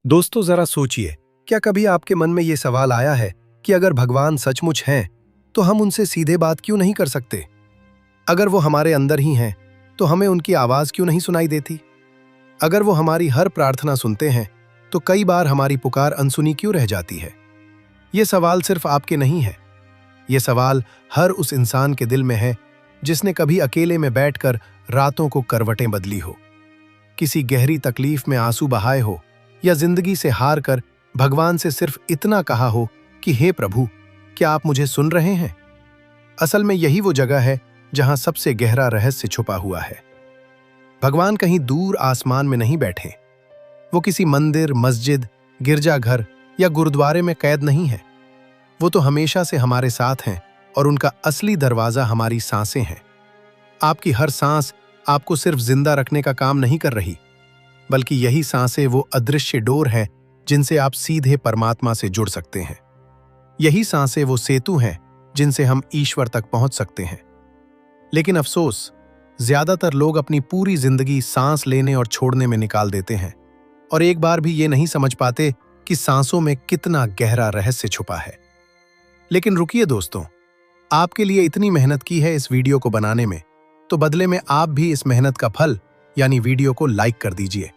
दोस्तों जरा सोचिए, क्या कभी आपके मन में ये सवाल आया है कि अगर भगवान सचमुच हैं तो हम उनसे सीधे बात क्यों नहीं कर सकते? अगर वो हमारे अंदर ही हैं तो हमें उनकी आवाज क्यों नहीं सुनाई देती? अगर वो हमारी हर प्रार्थना सुनते हैं तो कई बार हमारी पुकार अनसुनी क्यों रह जाती है? ये सवाल सिर्फ आपके नहीं है, ये सवाल हर उस इंसान के दिल में है जिसने कभी अकेले में बैठकर रातों को करवटें बदली हो, किसी गहरी तकलीफ में आंसू बहाए हो, या जिंदगी से हार कर भगवान से सिर्फ इतना कहा हो कि हे प्रभु, क्या आप मुझे सुन रहे हैं? असल में यही वो जगह है जहां सबसे गहरा रहस्य छुपा हुआ है। भगवान कहीं दूर आसमान में नहीं बैठे, वो किसी मंदिर, मस्जिद, गिरजाघर या गुरुद्वारे में कैद नहीं है। वो तो हमेशा से हमारे साथ हैं और उनका असली दरवाजा हमारी सांसें हैं। आपकी हर सांस आपको सिर्फ जिंदा रखने का काम नहीं कर रही, बल्कि यही सांसें वो अदृश्य डोर हैं जिनसे आप सीधे परमात्मा से जुड़ सकते हैं। यही सांसें वो सेतु हैं जिनसे हम ईश्वर तक पहुंच सकते हैं। लेकिन अफसोस, ज्यादातर लोग अपनी पूरी जिंदगी सांस लेने और छोड़ने में निकाल देते हैं और एक बार भी ये नहीं समझ पाते कि सांसों में कितना गहरा रहस्य छुपा है। लेकिन रुकिए दोस्तों, आपके लिए इतनी मेहनत की है इस वीडियो को बनाने में, तो बदले में आप भी इस मेहनत का फल यानी वीडियो को लाइक कर दीजिए।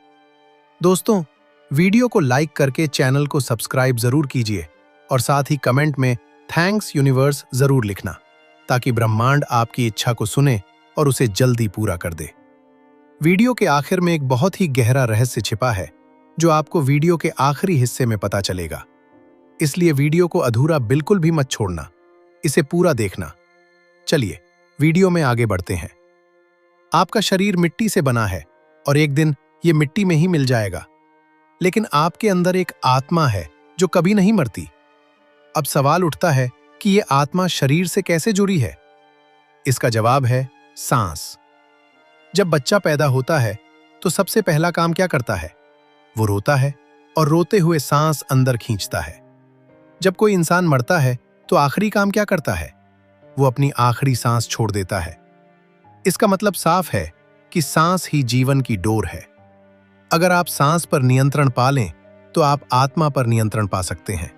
दोस्तों, वीडियो को लाइक करके चैनल को सब्सक्राइब जरूर कीजिए और साथ ही कमेंट में थैंक्स यूनिवर्स जरूर लिखना, ताकि ब्रह्मांड आपकी इच्छा को सुने और उसे जल्दी पूरा कर दे। वीडियो के आखिर में एक बहुत ही गहरा रहस्य छिपा है जो आपको वीडियो के आखिरी हिस्से में पता चलेगा। इसलिए वीडियो को अधूरा बिल्कुल भी मत छोड़ना, इसे पूरा देखना। चलिए वीडियो में आगे बढ़ते हैं। आपका शरीर मिट्टी से बना है और एक दिन ये मिट्टी में ही मिल जाएगा, लेकिन आपके अंदर एक आत्मा है जो कभी नहीं मरती। अब सवाल उठता है कि ये आत्मा शरीर से कैसे जुड़ी है? इसका जवाब है सांस। जब बच्चा पैदा होता है तो सबसे पहला काम क्या करता है? वो रोता है और रोते हुए सांस अंदर खींचता है। जब कोई इंसान मरता है तो आखिरी काम क्या करता है? वो अपनी आखिरी सांस छोड़ देता है। इसका मतलब साफ है कि सांस ही जीवन की डोर है। अगर आप सांस पर नियंत्रण पा लें तो आप आत्मा पर नियंत्रण पा सकते हैं,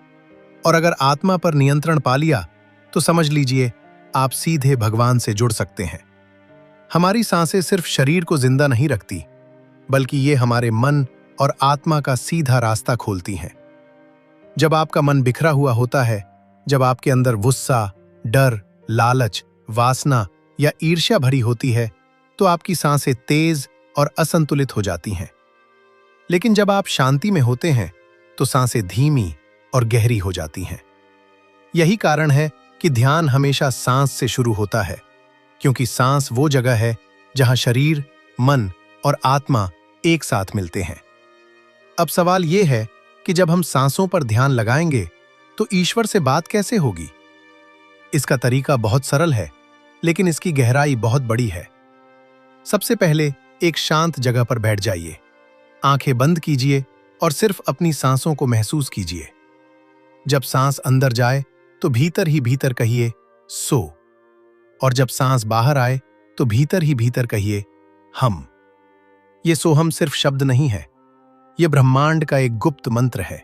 और अगर आत्मा पर नियंत्रण पा लिया तो समझ लीजिए आप सीधे भगवान से जुड़ सकते हैं। हमारी सांसें सिर्फ शरीर को जिंदा नहीं रखती, बल्कि ये हमारे मन और आत्मा का सीधा रास्ता खोलती हैं। जब आपका मन बिखरा हुआ होता है, जब आपके अंदर गुस्सा, डर, लालच, वासना या ईर्ष्या भरी होती है, तो आपकी सांसें तेज और असंतुलित हो जाती हैं। लेकिन जब आप शांति में होते हैं तो सांसें धीमी और गहरी हो जाती हैं। यही कारण है कि ध्यान हमेशा सांस से शुरू होता है, क्योंकि सांस वो जगह है जहां शरीर, मन और आत्मा एक साथ मिलते हैं। अब सवाल यह है कि जब हम सांसों पर ध्यान लगाएंगे तो ईश्वर से बात कैसे होगी? इसका तरीका बहुत सरल है, लेकिन इसकी गहराई बहुत बड़ी है। सबसे पहले एक शांत जगह पर बैठ जाइए, आंखें बंद कीजिए और सिर्फ अपनी सांसों को महसूस कीजिए। जब सांस अंदर जाए तो भीतर ही भीतर कहिए सो, और जब सांस बाहर आए तो भीतर ही भीतर कहिए हम। ये सोहम सिर्फ शब्द नहीं है, यह ब्रह्मांड का एक गुप्त मंत्र है।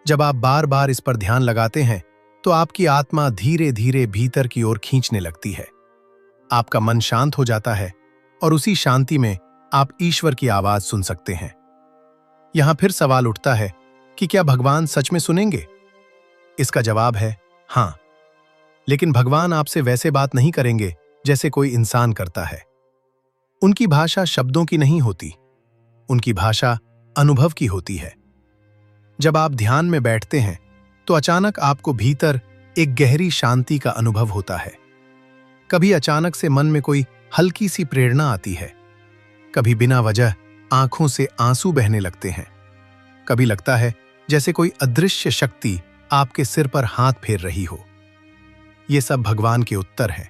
जब आप बार बार इस पर ध्यान लगाते हैं तो आपकी आत्मा धीरे धीरे भीतर की ओर खींचने लगती है। आपका मन शांत हो जाता है और उसी शांति में आप ईश्वर की आवाज सुन सकते हैं। यहां फिर सवाल उठता है कि क्या भगवान सच में सुनेंगे? इसका जवाब है हां, लेकिन भगवान आपसे वैसे बात नहीं करेंगे जैसे कोई इंसान करता है। उनकी भाषा शब्दों की नहीं होती, उनकी भाषा अनुभव की होती है। जब आप ध्यान में बैठते हैं तो अचानक आपको भीतर एक गहरी शांति का अनुभव होता है। कभी अचानक से मन में कोई हल्की सी प्रेरणा आती है, कभी बिना वजह आंखों से आंसू बहने लगते हैं, कभी लगता है जैसे कोई अदृश्य शक्ति आपके सिर पर हाथ फेर रही हो। ये सब भगवान के उत्तर हैं।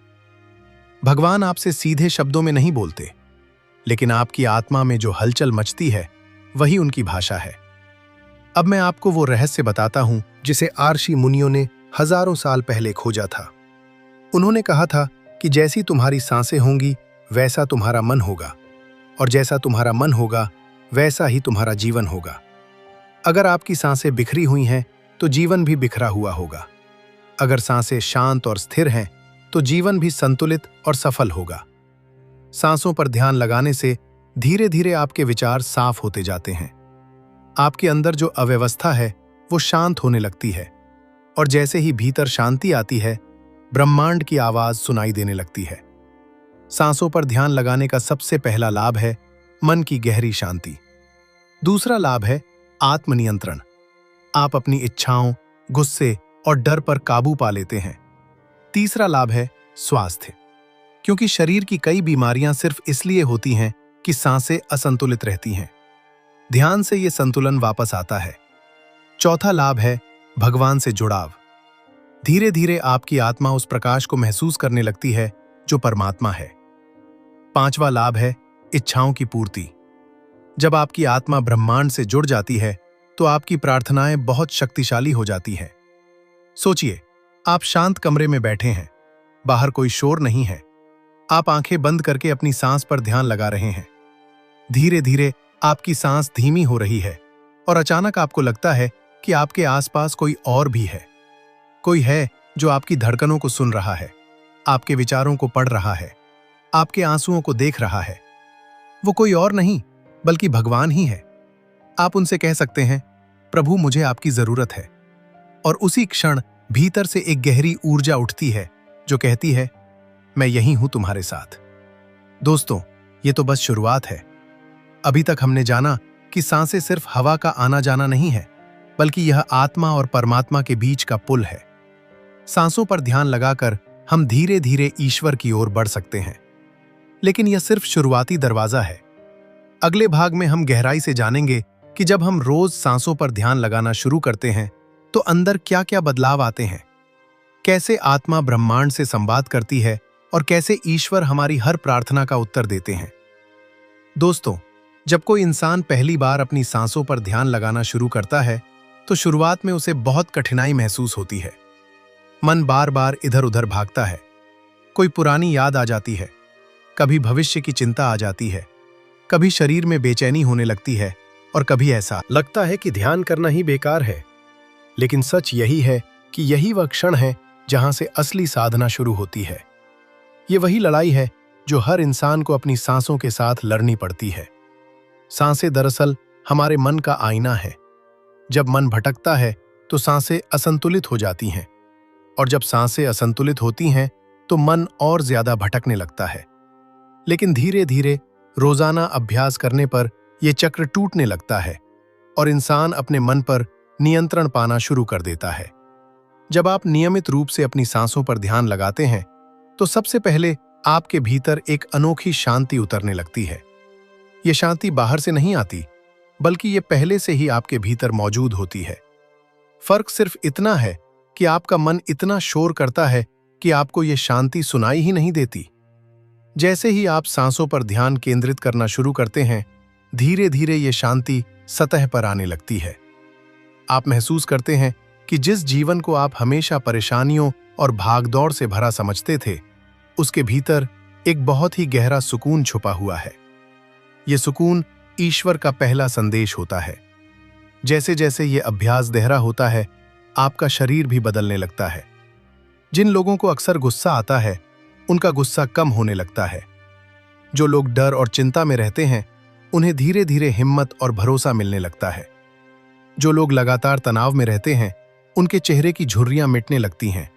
भगवान आपसे सीधे शब्दों में नहीं बोलते, लेकिन आपकी आत्मा में जो हलचल मचती है वही उनकी भाषा है। अब मैं आपको वो रहस्य बताता हूं जिसे आर्षि मुनियों ने हजारों साल पहले खोजा था। उन्होंने कहा था कि जैसी तुम्हारी सांसें होंगी वैसा तुम्हारा मन होगा, और जैसा तुम्हारा मन होगा वैसा ही तुम्हारा जीवन होगा। अगर आपकी सांसें बिखरी हुई हैं तो जीवन भी बिखरा हुआ होगा। अगर सांसें शांत और स्थिर हैं तो जीवन भी संतुलित और सफल होगा। सांसों पर ध्यान लगाने से धीरे धीरे आपके विचार साफ होते जाते हैं। आपके अंदर जो अव्यवस्था है वो शांत होने लगती है, और जैसे ही भीतर शांति आती है, ब्रह्मांड की आवाज सुनाई देने लगती है। सांसों पर ध्यान लगाने का सबसे पहला लाभ है मन की गहरी शांति। दूसरा लाभ है आत्मनियंत्रण। आप अपनी इच्छाओं, गुस्से और डर पर काबू पा लेते हैं। तीसरा लाभ है स्वास्थ्य, क्योंकि शरीर की कई बीमारियां सिर्फ इसलिए होती हैं कि सांसें असंतुलित रहती हैं। ध्यान से ये संतुलन वापस आता है। चौथा लाभ है भगवान से जुड़ाव। धीरे धीरे आपकी आत्मा उस प्रकाश को महसूस करने लगती है जो परमात्मा है। पांचवा लाभ है इच्छाओं की पूर्ति। जब आपकी आत्मा ब्रह्मांड से जुड़ जाती है तो आपकी प्रार्थनाएं बहुत शक्तिशाली हो जाती हैं। सोचिए, आप शांत कमरे में बैठे हैं, बाहर कोई शोर नहीं है। आप आंखें बंद करके अपनी सांस पर ध्यान लगा रहे हैं। धीरे धीरे आपकी सांस धीमी हो रही है और अचानक आपको लगता है कि आपके आसपास कोई और भी है। कोई है जो आपकी धड़कनों को सुन रहा है, आपके विचारों को पढ़ रहा है, आपके आंसुओं को देख रहा है। वो कोई और नहीं बल्कि भगवान ही है। आप उनसे कह सकते हैं, प्रभु मुझे आपकी जरूरत है, और उसी क्षण भीतर से एक गहरी ऊर्जा उठती है जो कहती है, मैं यहीं हूं तुम्हारे साथ। दोस्तों, ये तो बस शुरुआत है। अभी तक हमने जाना कि सांसें सिर्फ हवा का आना जाना नहीं है, बल्कि यह आत्मा और परमात्मा के बीच का पुल है। सांसों पर ध्यान लगाकर हम धीरे धीरे ईश्वर की ओर बढ़ सकते हैं, लेकिन यह सिर्फ शुरुआती दरवाजा है। अगले भाग में हम गहराई से जानेंगे कि जब हम रोज सांसों पर ध्यान लगाना शुरू करते हैं तो अंदर क्या क्या बदलाव आते हैं, कैसे आत्मा ब्रह्मांड से संवाद करती है और कैसे ईश्वर हमारी हर प्रार्थना का उत्तर देते हैं। दोस्तों, जब कोई इंसान पहली बार अपनी सांसों पर ध्यान लगाना शुरू करता है तो शुरुआत में उसे बहुत कठिनाई महसूस होती है। मन बार बार इधर उधर भागता है, कोई पुरानी याद आ जाती है, कभी भविष्य की चिंता आ जाती है, कभी शरीर में बेचैनी होने लगती है, और कभी ऐसा लगता है कि ध्यान करना ही बेकार है। लेकिन सच यही है कि यही वह क्षण है जहां से असली साधना शुरू होती है। ये वही लड़ाई है जो हर इंसान को अपनी सांसों के साथ लड़नी पड़ती है। सांसें दरअसल हमारे मन का आईना है। जब मन भटकता है तो सांसें असंतुलित हो जाती हैं, और जब सांसें असंतुलित होती हैं तो मन और ज्यादा भटकने लगता है। लेकिन धीरे धीरे रोजाना अभ्यास करने पर यह चक्र टूटने लगता है और इंसान अपने मन पर नियंत्रण पाना शुरू कर देता है। जब आप नियमित रूप से अपनी सांसों पर ध्यान लगाते हैं तो सबसे पहले आपके भीतर एक अनोखी शांति उतरने लगती है। ये शांति बाहर से नहीं आती, बल्कि ये पहले से ही आपके भीतर मौजूद होती है। फर्क सिर्फ इतना है कि आपका मन इतना शोर करता है कि आपको ये शांति सुनाई ही नहीं देती। जैसे ही आप सांसों पर ध्यान केंद्रित करना शुरू करते हैं, धीरे धीरे ये शांति सतह पर आने लगती है। आप महसूस करते हैं कि जिस जीवन को आप हमेशा परेशानियों और भागदौड़ से भरा समझते थे, उसके भीतर एक बहुत ही गहरा सुकून छुपा हुआ है। ये सुकून ईश्वर का पहला संदेश होता है। जैसे जैसे ये अभ्यास गहरा होता है, आपका शरीर भी बदलने लगता है। जिन लोगों को अक्सर गुस्सा आता है, उनका गुस्सा कम होने लगता है। जो लोग डर और चिंता में रहते हैं, उन्हें धीरे धीरे हिम्मत और भरोसा मिलने लगता है। जो लोग लगातार तनाव में रहते हैं, उनके चेहरे की झुर्रियां मिटने लगती हैं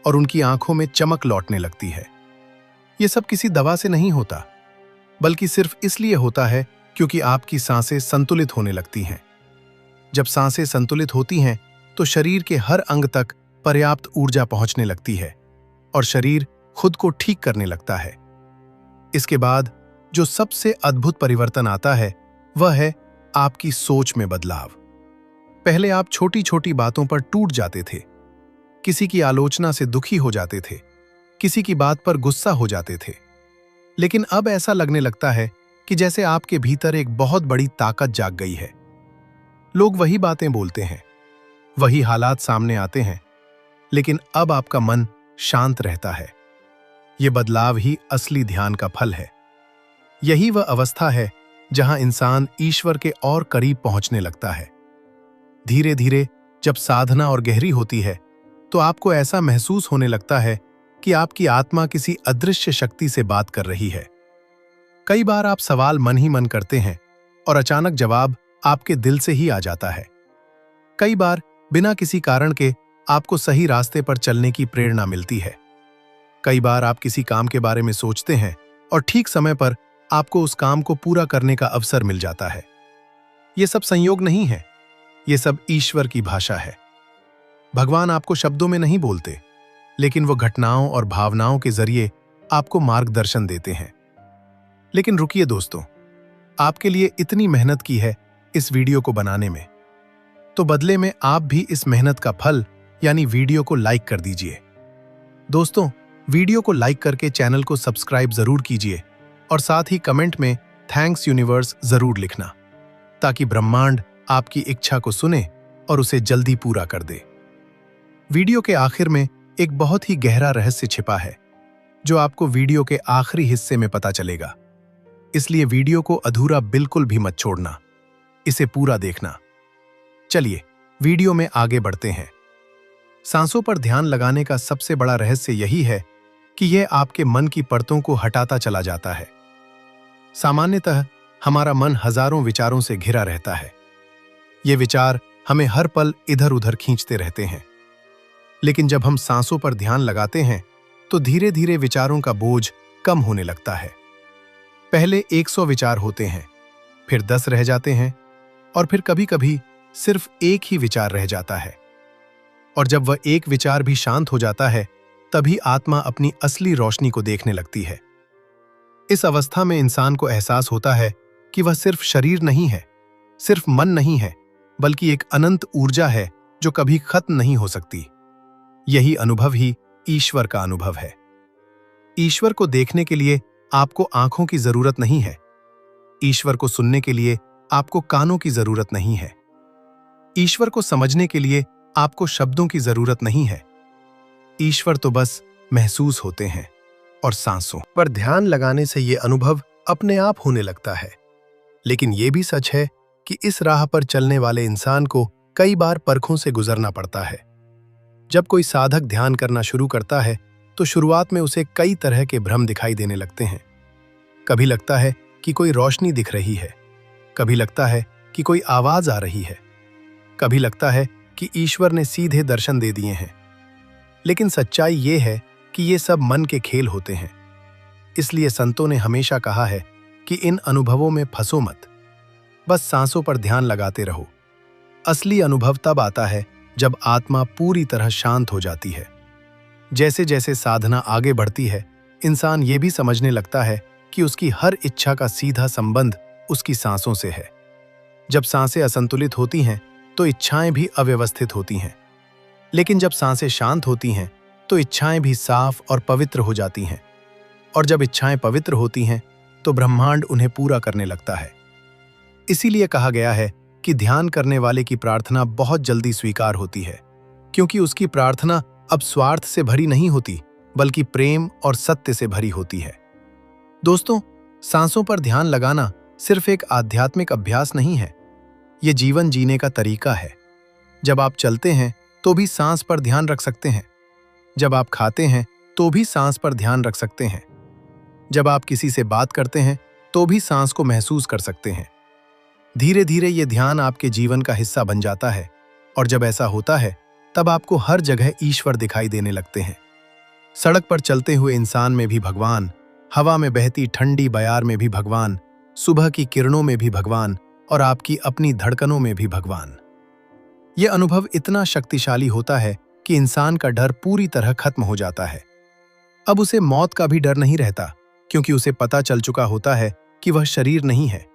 और उनकी आंखों में चमक लौटने लगती है। ये सब किसी दवा से नहीं होता, बल्कि सिर्फ इसलिए होता है क्योंकि आपकी सांसें संतुलित होने लगती हैं। जब सांसें संतुलित होती हैं तो शरीर के हर अंग तक पर्याप्त ऊर्जा पहुंचने लगती है और शरीर खुद को ठीक करने लगता है। इसके बाद जो सबसे अद्भुत परिवर्तन आता है, वह है आपकी सोच में बदलाव। पहले आप छोटी छोटी बातों पर टूट जाते थे, किसी की आलोचना से दुखी हो जाते थे, किसी की बात पर गुस्सा हो जाते थे। लेकिन अब ऐसा लगने लगता है कि जैसे आपके भीतर एक बहुत बड़ी ताकत जाग गई है। लोग वही बातें बोलते हैं, वही हालात सामने आते हैं, लेकिन अब आपका मन शांत रहता है। ये बदलाव ही असली ध्यान का फल है। यही वह अवस्था है जहां इंसान ईश्वर के और करीब पहुंचने लगता है। धीरे धीरे जब साधना और गहरी होती है तो आपको ऐसा महसूस होने लगता है कि आपकी आत्मा किसी अदृश्य शक्ति से बात कर रही है। कई बार आप सवाल मन ही मन करते हैं और अचानक जवाब आपके दिल से ही आ जाता है। कई बार बिना किसी कारण के आपको सही रास्ते पर चलने की प्रेरणा मिलती है। कई बार आप किसी काम के बारे में सोचते हैं और ठीक समय पर आपको उस काम को पूरा करने का अवसर मिल जाता है। ये सब संयोग नहीं है, ये सब ईश्वर की भाषा है। भगवान आपको शब्दों में नहीं बोलते, लेकिन वो घटनाओं और भावनाओं के जरिए आपको मार्गदर्शन देते हैं। लेकिन रुकिए दोस्तों, आपके लिए इतनी मेहनत की है इस वीडियो को बनाने में, तो बदले में आप भी इस मेहनत का फल यानी वीडियो को लाइक कर दीजिए। दोस्तों, वीडियो को लाइक करके चैनल को सब्सक्राइब जरूर कीजिए और साथ ही कमेंट में थैंक्स यूनिवर्स जरूर लिखना, ताकि ब्रह्मांड आपकी इच्छा को सुने और उसे जल्दी पूरा कर दे। वीडियो के आखिर में एक बहुत ही गहरा रहस्य छिपा है, जो आपको वीडियो के आखिरी हिस्से में पता चलेगा। इसलिए वीडियो को अधूरा बिल्कुल भी मत छोड़ना, इसे पूरा देखना। चलिए वीडियो में आगे बढ़ते हैं। सांसों पर ध्यान लगाने का सबसे बड़ा रहस्य यही है कि यह आपके मन की परतों को हटाता चला जाता है। सामान्यतः हमारा मन हजारों विचारों से घिरा रहता है। ये विचार हमें हर पल इधर उधर खींचते रहते हैं। लेकिन जब हम सांसों पर ध्यान लगाते हैं तो धीरे धीरे विचारों का बोझ कम होने लगता है। पहले 100 विचार होते हैं, फिर 10 रह जाते हैं और फिर कभी कभी सिर्फ एक ही विचार रह जाता है। और जब वह एक विचार भी शांत हो जाता है, तभी आत्मा अपनी असली रोशनी को देखने लगती है। इस अवस्था में इंसान को एहसास होता है कि वह सिर्फ शरीर नहीं है, सिर्फ मन नहीं है, बल्कि एक अनंत ऊर्जा है जो कभी खत्म नहीं हो सकती। यही अनुभव ही ईश्वर का अनुभव है। ईश्वर को देखने के लिए आपको आंखों की जरूरत नहीं है। ईश्वर को सुनने के लिए आपको कानों की जरूरत नहीं है। ईश्वर को समझने के लिए आपको शब्दों की जरूरत नहीं है। ईश्वर तो बस महसूस होते हैं और सांसों पर ध्यान लगाने से ये अनुभव अपने आप होने लगता है। लेकिन यह भी सच है कि इस राह पर चलने वाले इंसान को कई बार परखों से गुजरना पड़ता है। जब कोई साधक ध्यान करना शुरू करता है तो शुरुआत में उसे कई तरह के भ्रम दिखाई देने लगते हैं। कभी लगता है कि कोई रोशनी दिख रही है, कभी लगता है कि कोई आवाज आ रही है, कभी लगता है कि ईश्वर ने सीधे दर्शन दे दिए हैं। लेकिन सच्चाई ये है कि ये सब मन के खेल होते हैं। इसलिए संतों ने हमेशा कहा है कि इन अनुभवों में फंसो मत, बस सांसों पर ध्यान लगाते रहो। असली अनुभव तब आता है जब आत्मा पूरी तरह शांत हो जाती है। जैसे जैसे साधना आगे बढ़ती है, इंसान ये भी समझने लगता है कि उसकी हर इच्छा का सीधा संबंध उसकी सांसों से है। जब सांसें असंतुलित होती हैं तो इच्छाएं भी अव्यवस्थित होती हैं। लेकिन जब सांसें शांत होती हैं तो इच्छाएं भी साफ और पवित्र हो जाती हैं। और जब इच्छाएं पवित्र होती हैं तो ब्रह्मांड उन्हें पूरा करने लगता है। इसीलिए कहा गया है कि ध्यान करने वाले की प्रार्थना बहुत जल्दी स्वीकार होती है, क्योंकि उसकी प्रार्थना अब स्वार्थ से भरी नहीं होती, बल्कि प्रेम और सत्य से भरी होती है। दोस्तों, सांसों पर ध्यान लगाना सिर्फ एक आध्यात्मिक अभ्यास नहीं है, ये जीवन जीने का तरीका है। जब आप चलते हैं तो भी सांस पर ध्यान रख सकते हैं। जब आप खाते हैं तो भी सांस पर ध्यान रख सकते हैं। जब आप किसी से बात करते हैं तो भी सांस को महसूस कर सकते हैं। धीरे धीरे ये ध्यान आपके जीवन का हिस्सा बन जाता है, और जब ऐसा होता है तब आपको हर जगह ईश्वर दिखाई देने लगते हैं। सड़क पर चलते हुए इंसान में भी भगवान, हवा में बहती ठंडी बयार में भी भगवान, सुबह की किरणों में भी भगवान और आपकी अपनी धड़कनों में भी भगवान। यह अनुभव इतना शक्तिशाली होता है कि इंसान का डर पूरी तरह खत्म हो जाता है। अब उसे मौत का भी डर नहीं रहता, क्योंकि उसे पता चल चुका होता है कि वह शरीर नहीं है।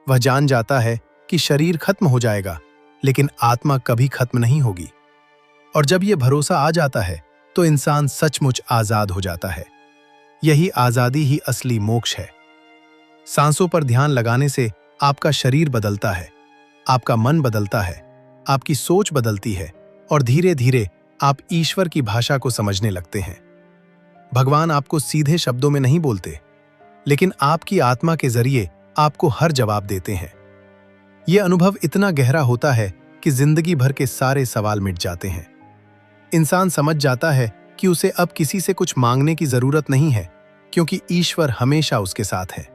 वह जान जाता है कि शरीर खत्म हो जाएगा, लेकिन आत्मा कभी खत्म नहीं होगी। और जब यह भरोसा आ जाता है तो इंसान सचमुच आजाद हो जाता है। यही आजादी ही असली मोक्ष है। सांसों पर ध्यान लगाने से आपका शरीर बदलता है, आपका मन बदलता है, आपकी सोच बदलती है और धीरे धीरे आप ईश्वर की भाषा को समझने लगते हैं। भगवान आपको सीधे शब्दों में नहीं बोलते, लेकिन आपकी आत्मा के जरिए आपको हर जवाब देते हैं। यह अनुभव इतना गहरा होता है कि जिंदगी भर के सारे सवाल मिट जाते हैं। इंसान समझ जाता है कि उसे अब किसी से कुछ मांगने की जरूरत नहीं है, क्योंकि ईश्वर हमेशा उसके साथ है।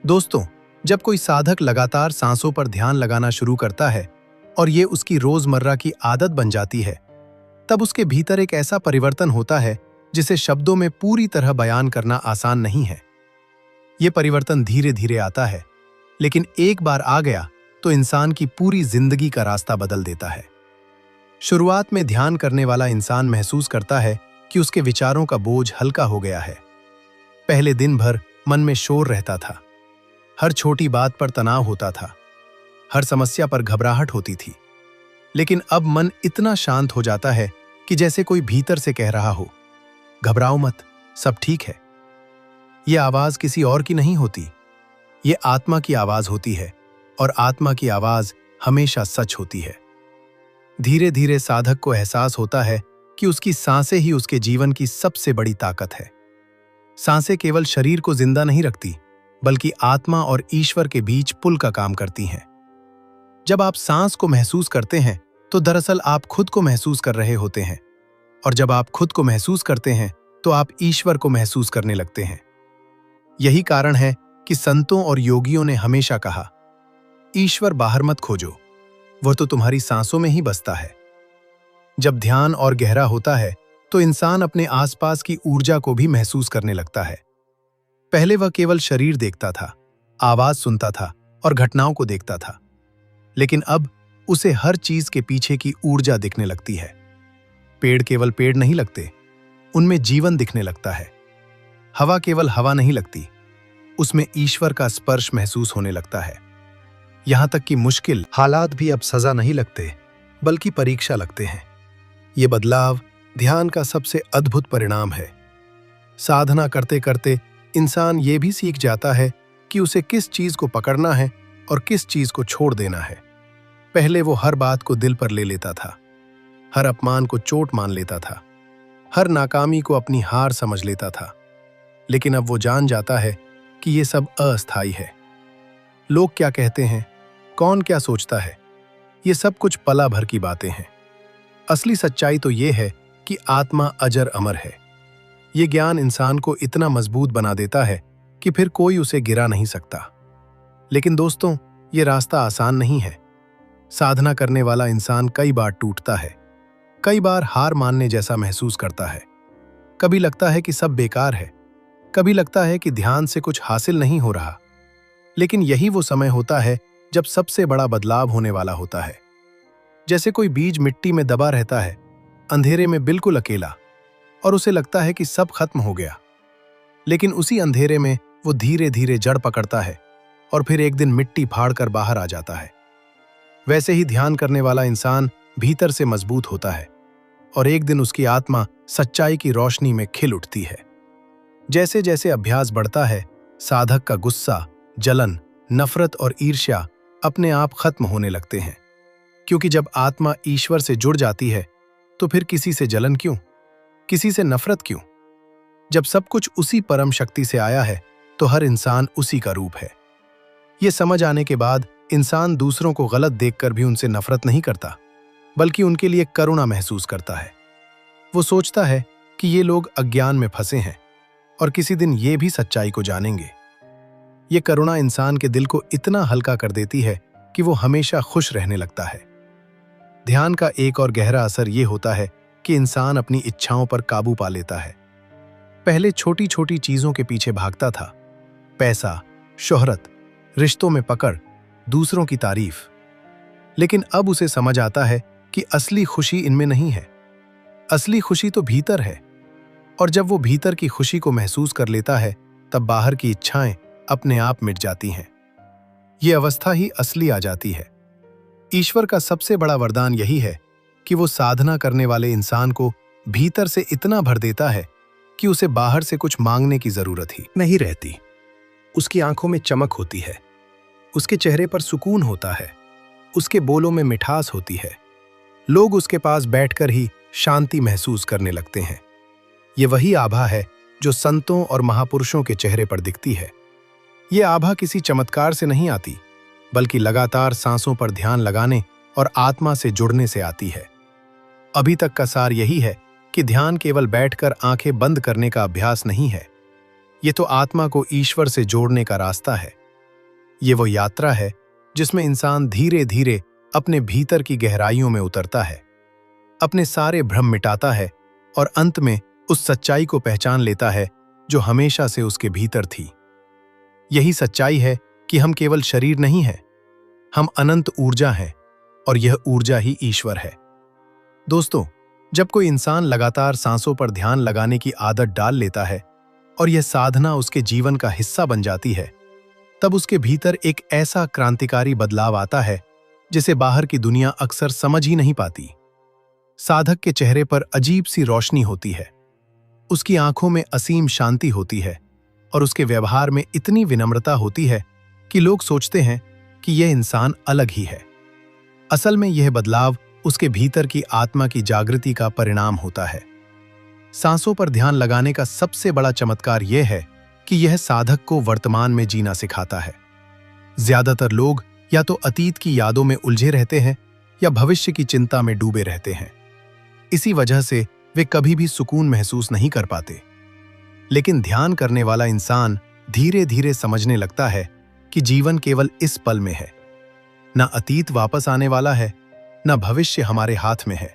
दोस्तों, जब कोई साधक लगातार सांसों पर ध्यान लगाना शुरू करता है और ये उसकी रोजमर्रा की आदत बन जाती है, तब उसके भीतर एक ऐसा परिवर्तन होता है जिसे शब्दों में पूरी तरह बयान करना आसान नहीं है। ये परिवर्तन धीरे धीरे आता है, लेकिन एक बार आ गया तो इंसान की पूरी जिंदगी का रास्ता बदल देता है। शुरुआत में ध्यान करने वाला इंसान महसूस करता है कि उसके विचारों का बोझ हल्का हो गया है। पहले दिन भर मन में शोर रहता था, हर छोटी बात पर तनाव होता था, हर समस्या पर घबराहट होती थी। लेकिन अब मन इतना शांत हो जाता है कि जैसे कोई भीतर से कह रहा हो, घबराओ मत, सब ठीक है। यह आवाज किसी और की नहीं होती, ये आत्मा की आवाज होती है, और आत्मा की आवाज हमेशा सच होती है। धीरे धीरे साधक को एहसास होता है कि उसकी सांसें ही उसके जीवन की सबसे बड़ी ताकत है। सांसें केवल शरीर को जिंदा नहीं रखती, बल्कि आत्मा और ईश्वर के बीच पुल का काम करती हैं। जब आप सांस को महसूस करते हैं तो दरअसल आप खुद को महसूस कर रहे होते हैं, और जब आप खुद को महसूस करते हैं तो आप ईश्वर को महसूस करने लगते हैं। यही कारण है कि संतों और योगियों ने हमेशा कहा, ईश्वर बाहर मत खोजो, वह तो तुम्हारी सांसों में ही बसता है। जब ध्यान और गहरा होता है तो इंसान अपने आसपास की ऊर्जा को भी महसूस करने लगता है। पहले वह केवल शरीर देखता था, आवाज सुनता था और घटनाओं को देखता था, लेकिन अब उसे हर चीज के पीछे की ऊर्जा दिखने लगती है। पेड़ केवल पेड़ नहीं लगते, उनमें जीवन दिखने लगता है। हवा केवल हवा नहीं लगती, उसमें ईश्वर का स्पर्श महसूस होने लगता है। यहां तक कि मुश्किल हालात भी अब सजा नहीं लगते, बल्कि परीक्षा लगते हैं। ये बदलाव ध्यान का सबसे अद्भुत परिणाम है। साधना करते करते इंसान ये भी सीख जाता है कि उसे किस चीज को पकड़ना है और किस चीज को छोड़ देना है। पहले वो हर बात को दिल पर ले लेता था, हर अपमान को चोट मान लेता था, हर नाकामी को अपनी हार समझ लेता था। लेकिन अब वो जान जाता है कि ये सब अस्थायी है। लोग क्या कहते हैं, कौन क्या सोचता है, ये सब कुछ पला भर की बातें हैं। असली सच्चाई तो ये है कि आत्मा अजर अमर है। ये ज्ञान इंसान को इतना मजबूत बना देता है कि फिर कोई उसे गिरा नहीं सकता। लेकिन दोस्तों, ये रास्ता आसान नहीं है। साधना करने वाला इंसान कई बार टूटता है, कई बार हार मानने जैसा महसूस करता है। कभी लगता है कि सब बेकार है, कभी लगता है कि ध्यान से कुछ हासिल नहीं हो रहा। लेकिन यही वो समय होता है जब सबसे बड़ा बदलाव होने वाला होता है। जैसे कोई बीज मिट्टी में दबा रहता है, अंधेरे में बिल्कुल अकेला, और उसे लगता है कि सब खत्म हो गया। लेकिन उसी अंधेरे में वो धीरे धीरे जड़ पकड़ता है और फिर एक दिन मिट्टी फाड़कर बाहर आ जाता है। वैसे ही ध्यान करने वाला इंसान भीतर से मजबूत होता है और एक दिन उसकी आत्मा सच्चाई की रोशनी में खिल उठती है। जैसे जैसे अभ्यास बढ़ता है, साधक का गुस्सा, जलन, नफरत और ईर्ष्या अपने आप खत्म होने लगते हैं। क्योंकि जब आत्मा ईश्वर से जुड़ जाती है तो फिर किसी से जलन क्यों, किसी से नफरत क्यों? जब सब कुछ उसी परम शक्ति से आया है तो हर इंसान उसी का रूप है। ये समझ आने के बाद इंसान दूसरों को गलत देखकर भी उनसे नफरत नहीं करता, बल्कि उनके लिए करुणा महसूस करता है। वो सोचता है कि ये लोग अज्ञान में फंसे हैं और किसी दिन ये भी सच्चाई को जानेंगे। ये करुणा इंसान के दिल को इतना हल्का कर देती है कि वो हमेशा खुश रहने लगता है। ध्यान का एक और गहरा असर ये होता है कि इंसान अपनी इच्छाओं पर काबू पा लेता है। पहले छोटी छोटी चीजों के पीछे भागता था, पैसा, शोहरत, रिश्तों में पकड़, दूसरों की तारीफ। लेकिन अब उसे समझ आता है कि असली खुशी इनमें नहीं है, असली खुशी तो भीतर है। और जब वो भीतर की खुशी को महसूस कर लेता है, तब बाहर की इच्छाएं अपने आप मिट जाती हैं। ये अवस्था ही असली आ जाती है। ईश्वर का सबसे बड़ा वरदान यही है कि वो साधना करने वाले इंसान को भीतर से इतना भर देता है कि उसे बाहर से कुछ मांगने की जरूरत ही नहीं रहती। उसकी आंखों में चमक होती है, उसके चेहरे पर सुकून होता है, उसके बोलों में मिठास होती है। लोग उसके पास बैठकर ही शांति महसूस करने लगते हैं। ये वही आभा है जो संतों और महापुरुषों के चेहरे पर दिखती है। ये आभा किसी चमत्कार से नहीं आती, बल्कि लगातार सांसों पर ध्यान लगाने और आत्मा से जुड़ने से आती है। अभी तक का सार यही है कि ध्यान केवल बैठकर आंखें बंद करने का अभ्यास नहीं है। ये तो आत्मा को ईश्वर से जोड़ने का रास्ता है। ये वो यात्रा है जिसमें इंसान धीरे धीरे अपने भीतर की गहराइयों में उतरता है, अपने सारे भ्रम मिटाता है और अंत में उस सच्चाई को पहचान लेता है जो हमेशा से उसके भीतर थी। यही सच्चाई है कि हम केवल शरीर नहीं हैं, हम अनंत ऊर्जा हैं और यह ऊर्जा ही ईश्वर है। दोस्तों, जब कोई इंसान लगातार सांसों पर ध्यान लगाने की आदत डाल लेता है और यह साधना उसके जीवन का हिस्सा बन जाती है, तब उसके भीतर एक ऐसा क्रांतिकारी बदलाव आता है जिसे बाहर की दुनिया अक्सर समझ ही नहीं पाती। साधक के चेहरे पर अजीब सी रोशनी होती है, उसकी आंखों में असीम शांति होती है और उसके व्यवहार में इतनी विनम्रता होती है कि लोग सोचते हैं कि यह इंसान अलग ही है। असल में यह बदलाव उसके भीतर की आत्मा की जागृति का परिणाम होता है। सांसों पर ध्यान लगाने का सबसे बड़ा चमत्कार यह है कि यह साधक को वर्तमान में जीना सिखाता है। ज्यादातर लोग या तो अतीत की यादों में उलझे रहते हैं या भविष्य की चिंता में डूबे रहते हैं। इसी वजह से वे कभी भी सुकून महसूस नहीं कर पाते। लेकिन ध्यान करने वाला इंसान धीरे धीरे समझने लगता है कि जीवन केवल इस पल में है। न अतीत वापस आने वाला है, न भविष्य हमारे हाथ में है।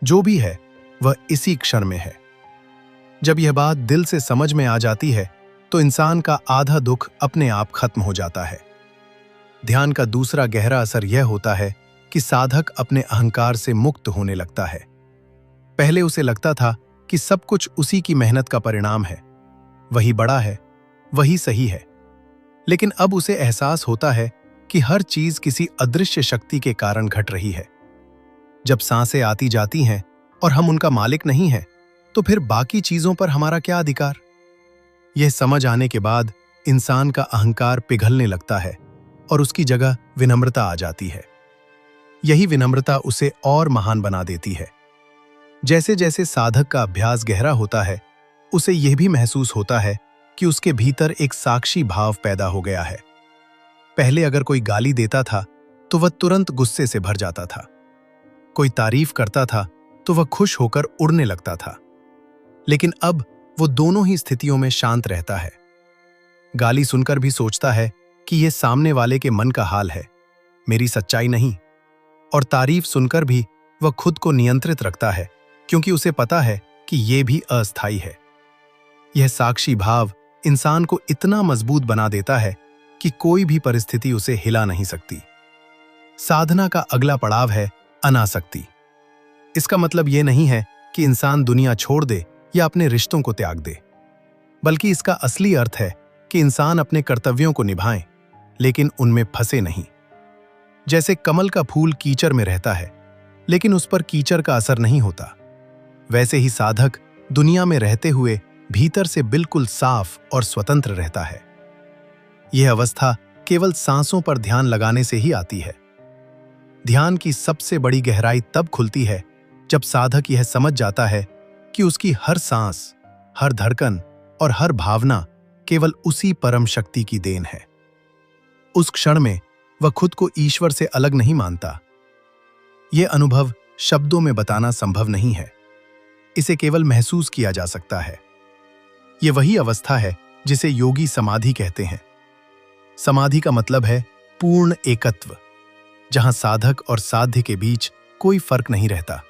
जो भी है वह इसी क्षण में है। जब यह बात दिल से समझ में आ जाती है तो इंसान का आधा दुख अपने आप खत्म हो जाता है। ध्यान का दूसरा गहरा असर यह होता है कि साधक अपने अहंकार से मुक्त होने लगता है। पहले उसे लगता था कि सब कुछ उसी की मेहनत का परिणाम है, वही बड़ा है, वही सही है। लेकिन अब उसे एहसास होता है कि हर चीज किसी अदृश्य शक्ति के कारण घट रही है। जब सांसें आती जाती हैं और हम उनका मालिक नहीं हैं, तो फिर बाकी चीजों पर हमारा क्या अधिकार? यह समझ आने के बाद इंसान का अहंकार पिघलने लगता है और उसकी जगह विनम्रता आ जाती है। यही विनम्रता उसे और महान बना देती है। जैसे जैसे साधक का अभ्यास गहरा होता है, उसे यह भी महसूस होता है कि उसके भीतर एक साक्षी भाव पैदा हो गया है। पहले अगर कोई गाली देता था तो वह तुरंत गुस्से से भर जाता था। कोई तारीफ करता था तो वह खुश होकर उड़ने लगता था। लेकिन अब वो दोनों ही स्थितियों में शांत रहता है। गाली सुनकर भी सोचता है कि यह सामने वाले के मन का हाल है, मेरी सच्चाई नहीं। और तारीफ सुनकर भी वह खुद को नियंत्रित रखता है, क्योंकि उसे पता है कि यह भी अस्थायी है। यह साक्षी भाव इंसान को इतना मजबूत बना देता है कि कोई भी परिस्थिति उसे हिला नहीं सकती। साधना का अगला पड़ाव है अनासक्ति। इसका मतलब यह नहीं है कि इंसान दुनिया छोड़ दे या अपने रिश्तों को त्याग दे, बल्कि इसका असली अर्थ है कि इंसान अपने कर्तव्यों को निभाए, लेकिन उनमें फंसे नहीं। जैसे कमल का फूल कीचड़ में रहता है, लेकिन उस पर कीचड़ का असर नहीं होता, वैसे ही साधक दुनिया में रहते हुए भीतर से बिल्कुल साफ और स्वतंत्र रहता है। यह अवस्था केवल सांसों पर ध्यान लगाने से ही आती है। ध्यान की सबसे बड़ी गहराई तब खुलती है जब साधक यह समझ जाता है कि उसकी हर सांस, हर धड़कन और हर भावना केवल उसी परम शक्ति की देन है। उस क्षण में वह खुद को ईश्वर से अलग नहीं मानता। यह अनुभव शब्दों में बताना संभव नहीं है, इसे केवल महसूस किया जा सकता है। यह वही अवस्था है जिसे योगी समाधि कहते हैं। समाधि का मतलब है पूर्ण एकत्व, जहां साधक और साध्य के बीच कोई फर्क नहीं रहता।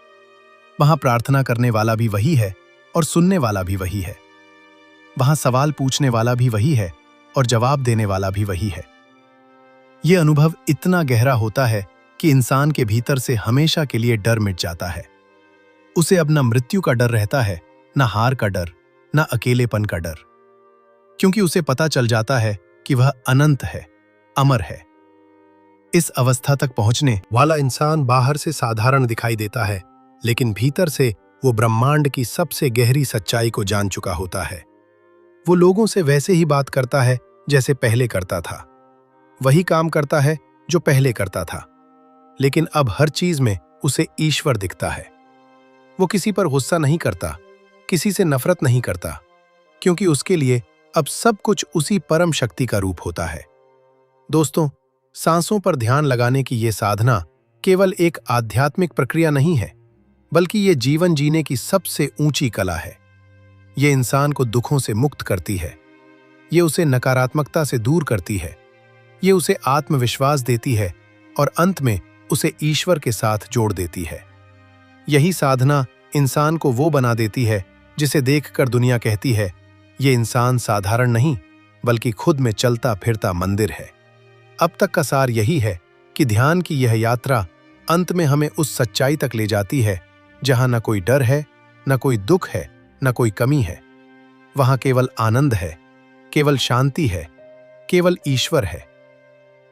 वहां प्रार्थना करने वाला भी वही है और सुनने वाला भी वही है। वहां सवाल पूछने वाला भी वही है और जवाब देने वाला भी वही है। यह अनुभव इतना गहरा होता है कि इंसान के भीतर से हमेशा के लिए डर मिट जाता है। उसे अब न मृत्यु का डर रहता है, न हार का डर, न अकेलेपन का डर, क्योंकि उसे पता चल जाता है कि वह अनंत है, अमर है। इस अवस्था तक पहुंचने वाला इंसान बाहर से साधारण दिखाई देता है, लेकिन भीतर से वो ब्रह्मांड की सबसे गहरी सच्चाई को जान चुका होता है। वो लोगों से वैसे ही बात करता है जैसे पहले करता था, वही काम करता है जो पहले करता था, लेकिन अब हर चीज में उसे ईश्वर दिखता है। वो किसी पर गुस्सा नहीं करता, किसी से नफरत नहीं करता, क्योंकि उसके लिए अब सब कुछ उसी परम शक्ति का रूप होता है। दोस्तों, सांसों पर ध्यान लगाने की ये साधना केवल एक आध्यात्मिक प्रक्रिया नहीं है, बल्कि ये जीवन जीने की सबसे ऊंची कला है। ये इंसान को दुखों से मुक्त करती है, ये उसे नकारात्मकता से दूर करती है, ये उसे आत्मविश्वास देती है और अंत में उसे ईश्वर के साथ जोड़ देती है। यही साधना इंसान को वो बना देती है जिसे देखकर दुनिया कहती है, ये इंसान साधारण नहीं बल्कि खुद में चलता फिरता मंदिर है। अब तक का सार यही है कि ध्यान की यह यात्रा अंत में हमें उस सच्चाई तक ले जाती है जहां न कोई डर है, न कोई दुख है, न कोई कमी है। वहां केवल आनंद है, केवल शांति है, केवल ईश्वर है।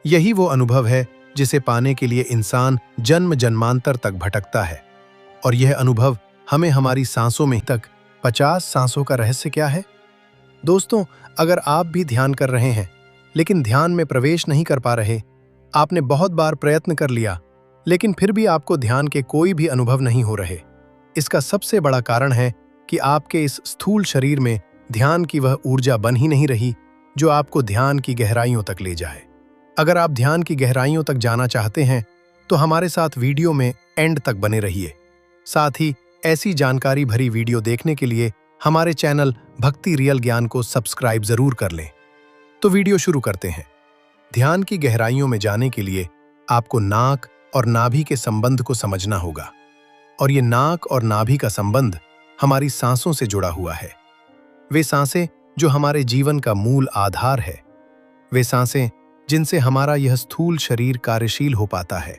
यही वो अनुभव है जिसे पाने के लिए इंसान जन्म जन्मांतर तक भटकता है। और यह अनुभव हमें हमारी सांसों में तक 50 सांसों का रहस्य क्या है? दोस्तों, अगर आप भी ध्यान कर रहे हैं लेकिन ध्यान में प्रवेश नहीं कर पा रहे, आपने बहुत बार प्रयत्न कर लिया लेकिन फिर भी आपको ध्यान के कोई भी अनुभव नहीं हो रहे, इसका सबसे बड़ा कारण है कि आपके इस स्थूल शरीर में ध्यान की वह ऊर्जा बन ही नहीं रही जो आपको ध्यान की गहराइयों तक ले जाए। अगर आप ध्यान की गहराइयों तक जाना चाहते हैं तो हमारे साथ वीडियो में एंड तक बने रहिए। साथ ही ऐसी जानकारी भरी वीडियो देखने के लिए हमारे चैनल भक्ति रियल ज्ञान को सब्सक्राइब जरूर कर लें। तो वीडियो शुरू करते हैं। ध्यान की गहराइयों में जाने के लिए आपको नाक और नाभि के संबंध को समझना होगा। और ये नाक और नाभि का संबंध हमारी सांसों से जुड़ा हुआ है। वे सांसें जो हमारे जीवन का मूल आधार है, वे सांसें जिनसे हमारा यह स्थूल शरीर कार्यशील हो पाता है,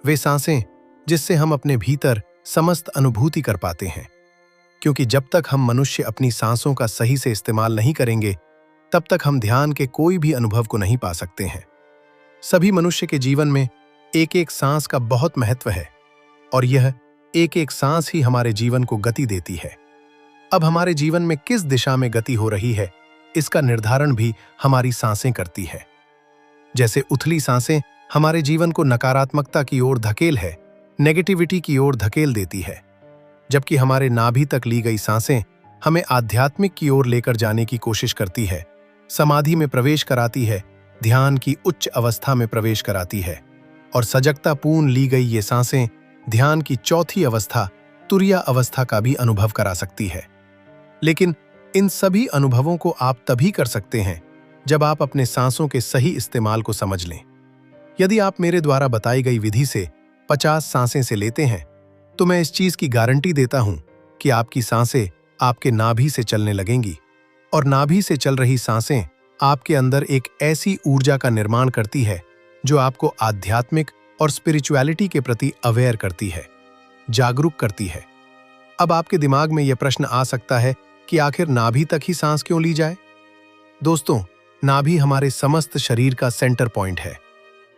वे सांसें जिससे हम अपने भीतर समस्त अनुभूति कर पाते हैं। क्योंकि जब तक हम मनुष्य अपनी सांसों का सही से इस्तेमाल नहीं करेंगे, तब तक हम ध्यान के कोई भी अनुभव को नहीं पा सकते हैं। सभी मनुष्य के जीवन में एक एक सांस का बहुत महत्व है और यह एक एक सांस ही हमारे जीवन को गति देती है। अब हमारे जीवन में किस दिशा में गति हो रही है, इसका निर्धारण भी हमारी सांसें करती है। जैसे उथली सांसें हमारे जीवन को नकारात्मकता की ओर धकेल है, नेगेटिविटी की ओर धकेल देती है, जबकि हमारे नाभि तक ली गई सांसें हमें आध्यात्मिक की ओर लेकर जाने की कोशिश करती है, समाधि में प्रवेश कराती है, ध्यान की उच्च अवस्था में प्रवेश कराती है। और सजगता पूर्ण ली गई ये सांसें ध्यान की चौथी अवस्था, तुरिया अवस्था का भी अनुभव करा सकती है। लेकिन इन सभी अनुभवों को आप तभी कर सकते हैं जब आप अपने सांसों के सही इस्तेमाल को समझ लें। यदि आप मेरे द्वारा बताई गई विधि से 50 सांसें से लेते हैं तो मैं इस चीज की गारंटी देता हूं कि आपकी सांसें आपके नाभि से चलने लगेंगी और नाभि से चल रही सांसें आपके अंदर एक ऐसी ऊर्जा का निर्माण करती है जो आपको आध्यात्मिक और स्पिरिचुअलिटी के प्रति अवेयर करती है, जागरूक करती है। अब आपके दिमाग में यह प्रश्न आ सकता है कि आखिर नाभि तक ही सांस क्यों ली जाए? दोस्तों, नाभि हमारे समस्त शरीर का सेंटर पॉइंट है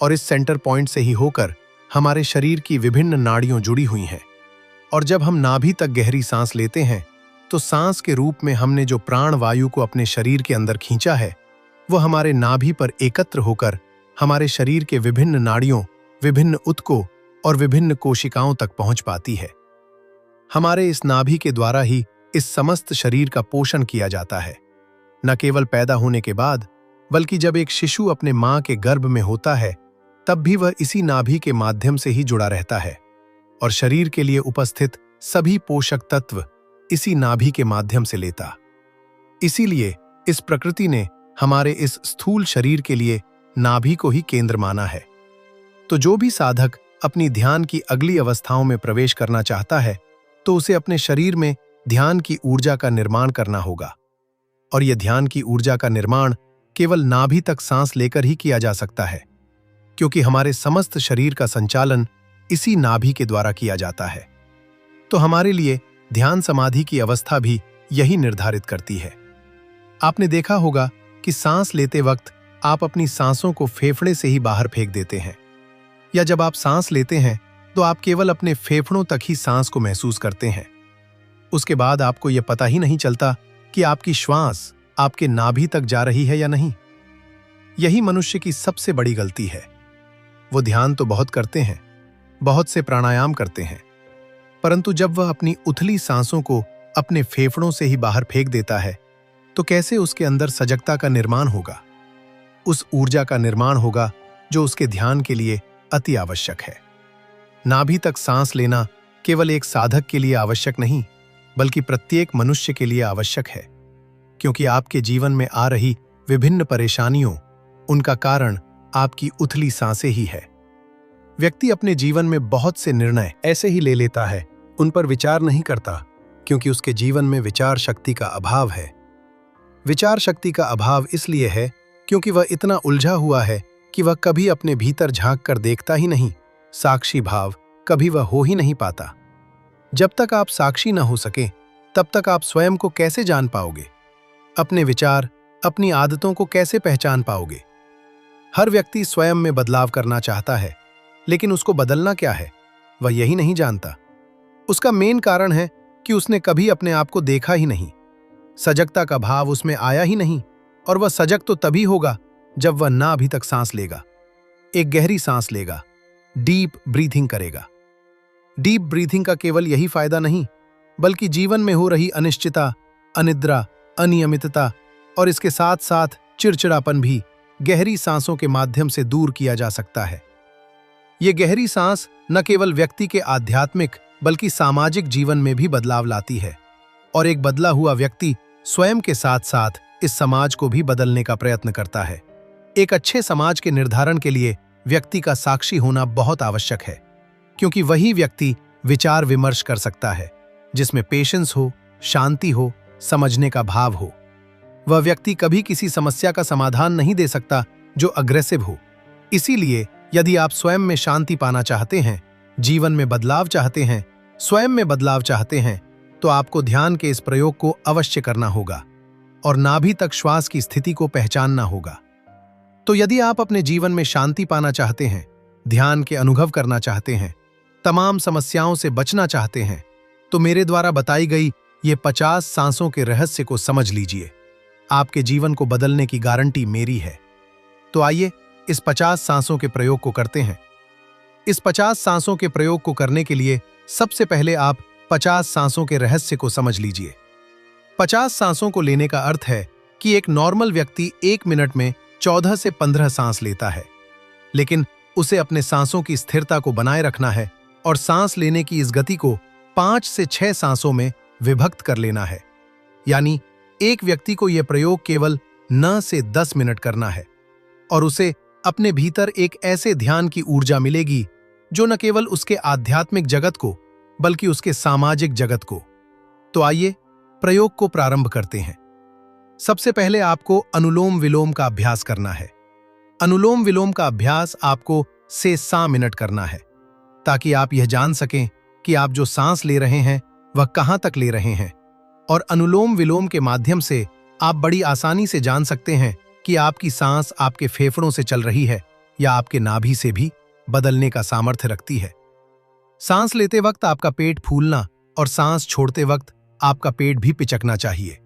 और इस सेंटर पॉइंट से ही होकर हमारे शरीर की विभिन्न नाड़ियां जुड़ी हुई हैं। और जब हम नाभि तक गहरी सांस लेते हैं तो सांस के रूप में हमने जो प्राण वायु को अपने शरीर के अंदर खींचा है, वह हमारे नाभि पर एकत्र होकर हमारे शरीर के विभिन्न नाड़ियों, विभिन्न ऊतकों और विभिन्न कोशिकाओं तक पहुंच पाती है। हमारे इस नाभि के द्वारा ही इस समस्त शरीर का पोषण किया जाता है, न केवल पैदा होने के बाद, बल्कि जब एक शिशु अपने मां के गर्भ में होता है तब भी वह इसी नाभि के माध्यम से ही जुड़ा रहता है और शरीर के लिए उपस्थित सभी पोषक तत्व इसी नाभि के माध्यम से लेता। इसीलिए इस प्रकृति ने हमारे इस स्थूल शरीर के लिए नाभि को ही केंद्र माना है। तो जो भी साधक अपनी ध्यान की अगली अवस्थाओं में प्रवेश करना चाहता है तो उसे अपने शरीर में ध्यान की ऊर्जा का निर्माण करना होगा। और यह ध्यान की ऊर्जा का निर्माण केवल नाभि तक सांस लेकर ही किया जा सकता है, क्योंकि हमारे समस्त शरीर का संचालन इसी नाभि के द्वारा किया जाता है। तो हमारे लिए ध्यान समाधि की अवस्था भी यही निर्धारित करती है। आपने देखा होगा कि सांस लेते वक्त आप अपनी सांसों को फेफड़े से ही बाहर फेंक देते हैं, या जब आप सांस लेते हैं तो आप केवल अपने फेफड़ों तक ही सांस को महसूस करते हैं। उसके बाद आपको यह पता ही नहीं चलता कि आपकी श्वास आपके नाभि तक जा रही है या नहीं। यही मनुष्य की सबसे बड़ी गलती है। वो ध्यान तो बहुत करते हैं, बहुत से प्राणायाम करते हैं, परंतु जब वह अपनी उथली सांसों को अपने फेफड़ों से ही बाहर फेंक देता है तो कैसे उसके अंदर सजगता का निर्माण होगा, उस ऊर्जा का निर्माण होगा जो उसके ध्यान के लिए अति आवश्यक है। नाभि तक सांस लेना केवल एक साधक के लिए आवश्यक नहीं, बल्कि प्रत्येक मनुष्य के लिए आवश्यक है, क्योंकि आपके जीवन में आ रही विभिन्न परेशानियों, उनका कारण आपकी उथली सांसें ही है। व्यक्ति अपने जीवन में बहुत से निर्णय ऐसे ही ले लेता है, उन पर विचार नहीं करता, क्योंकि उसके जीवन में विचार शक्ति का अभाव है। विचार शक्ति का अभाव इसलिए है क्योंकि वह इतना उलझा हुआ है कि वह कभी अपने भीतर झांक कर देखता ही नहीं। साक्षी भाव कभी वह हो ही नहीं पाता। जब तक आप साक्षी न हो सके, तब तक आप स्वयं को कैसे जान पाओगे? अपने विचार, अपनी आदतों को कैसे पहचान पाओगे? हर व्यक्ति स्वयं में बदलाव करना चाहता है, लेकिन उसको बदलना क्या है, वह यही नहीं जानता। उसका मेन कारण है कि उसने कभी अपने आप को देखा ही नहीं। सजगता का भाव उसमें आया ही नहीं, और वह सजग तो तभी होगा जब वह नाभि तक सांस लेगा, एक गहरी सांस लेगा, डीप ब्रीथिंग करेगा। डीप ब्रीथिंग का केवल यही फायदा नहीं, बल्कि जीवन में हो रही अनिश्चितता, अनिद्रा, अनियमितता और इसके साथ साथ चिड़चिड़ापन भी गहरी सांसों के माध्यम से दूर किया जा सकता है। ये गहरी सांस न केवल व्यक्ति के आध्यात्मिक बल्कि सामाजिक जीवन में भी बदलाव लाती है, और एक बदला हुआ व्यक्ति स्वयं के साथ साथ इस समाज को भी बदलने का प्रयत्न करता है। एक अच्छे समाज के निर्धारण के लिए व्यक्ति का साक्षी होना बहुत आवश्यक है, क्योंकि वही व्यक्ति विचार विमर्श कर सकता है, जिसमें पेशेंस हो, शांति हो, समझने का भाव हो। वह व्यक्ति कभी किसी समस्या का समाधान नहीं दे सकता जो अग्रेसिव हो। इसीलिए यदि आप स्वयं में शांति पाना चाहते हैं, जीवन में बदलाव चाहते हैं, स्वयं में बदलाव चाहते हैं, तो आपको ध्यान के इस प्रयोग को अवश्य करना होगा और नाभि तक श्वास की स्थिति को पहचानना होगा। तो यदि आप अपने जीवन में शांति पाना चाहते हैं, ध्यान के अनुभव करना चाहते हैं, तमाम समस्याओं से बचना चाहते हैं, तो मेरे द्वारा बताई गई ये 50 सांसों के रहस्य को समझ लीजिए। आपके जीवन को बदलने की गारंटी मेरी है। तो आइए इस 50 सांसों के प्रयोग को करते हैं। इस 50 सांसों के प्रयोग को करने के लिए सबसे पहले आप 50 सांसों के रहस्य को समझ लीजिए। 50 सांसों को लेने का अर्थ है कि एक नॉर्मल व्यक्ति 1 मिनट में 14 से 15 सांस लेता है, लेकिन उसे अपने सांसों की स्थिरता को बनाए रखना है और सांस लेने की इस गति को 5 से 6 सांसों में विभक्त कर लेना है। यानी एक व्यक्ति को यह प्रयोग केवल 9 से 10 मिनट करना है, और उसे अपने भीतर एक ऐसे ध्यान की ऊर्जा मिलेगी जो न केवल उसके आध्यात्मिक जगत को बल्कि उसके सामाजिक जगत को। तो आइए प्रयोग को प्रारंभ करते हैं। सबसे पहले आपको अनुलोम विलोम का अभ्यास करना है। अनुलोम विलोम का अभ्यास आपको 6 मिनट करना है, ताकि आप यह जान सकें कि आप जो सांस ले रहे हैं वह कहां तक ले रहे हैं, और अनुलोम विलोम के माध्यम से आप बड़ी आसानी से जान सकते हैं कि आपकी सांस आपके फेफड़ों से चल रही है या आपके नाभि से भी बदलने का सामर्थ्य रखती है। सांस लेते वक्त आपका पेट फूलना और सांस छोड़ते वक्त आपका पेट भी पिचकना चाहिए।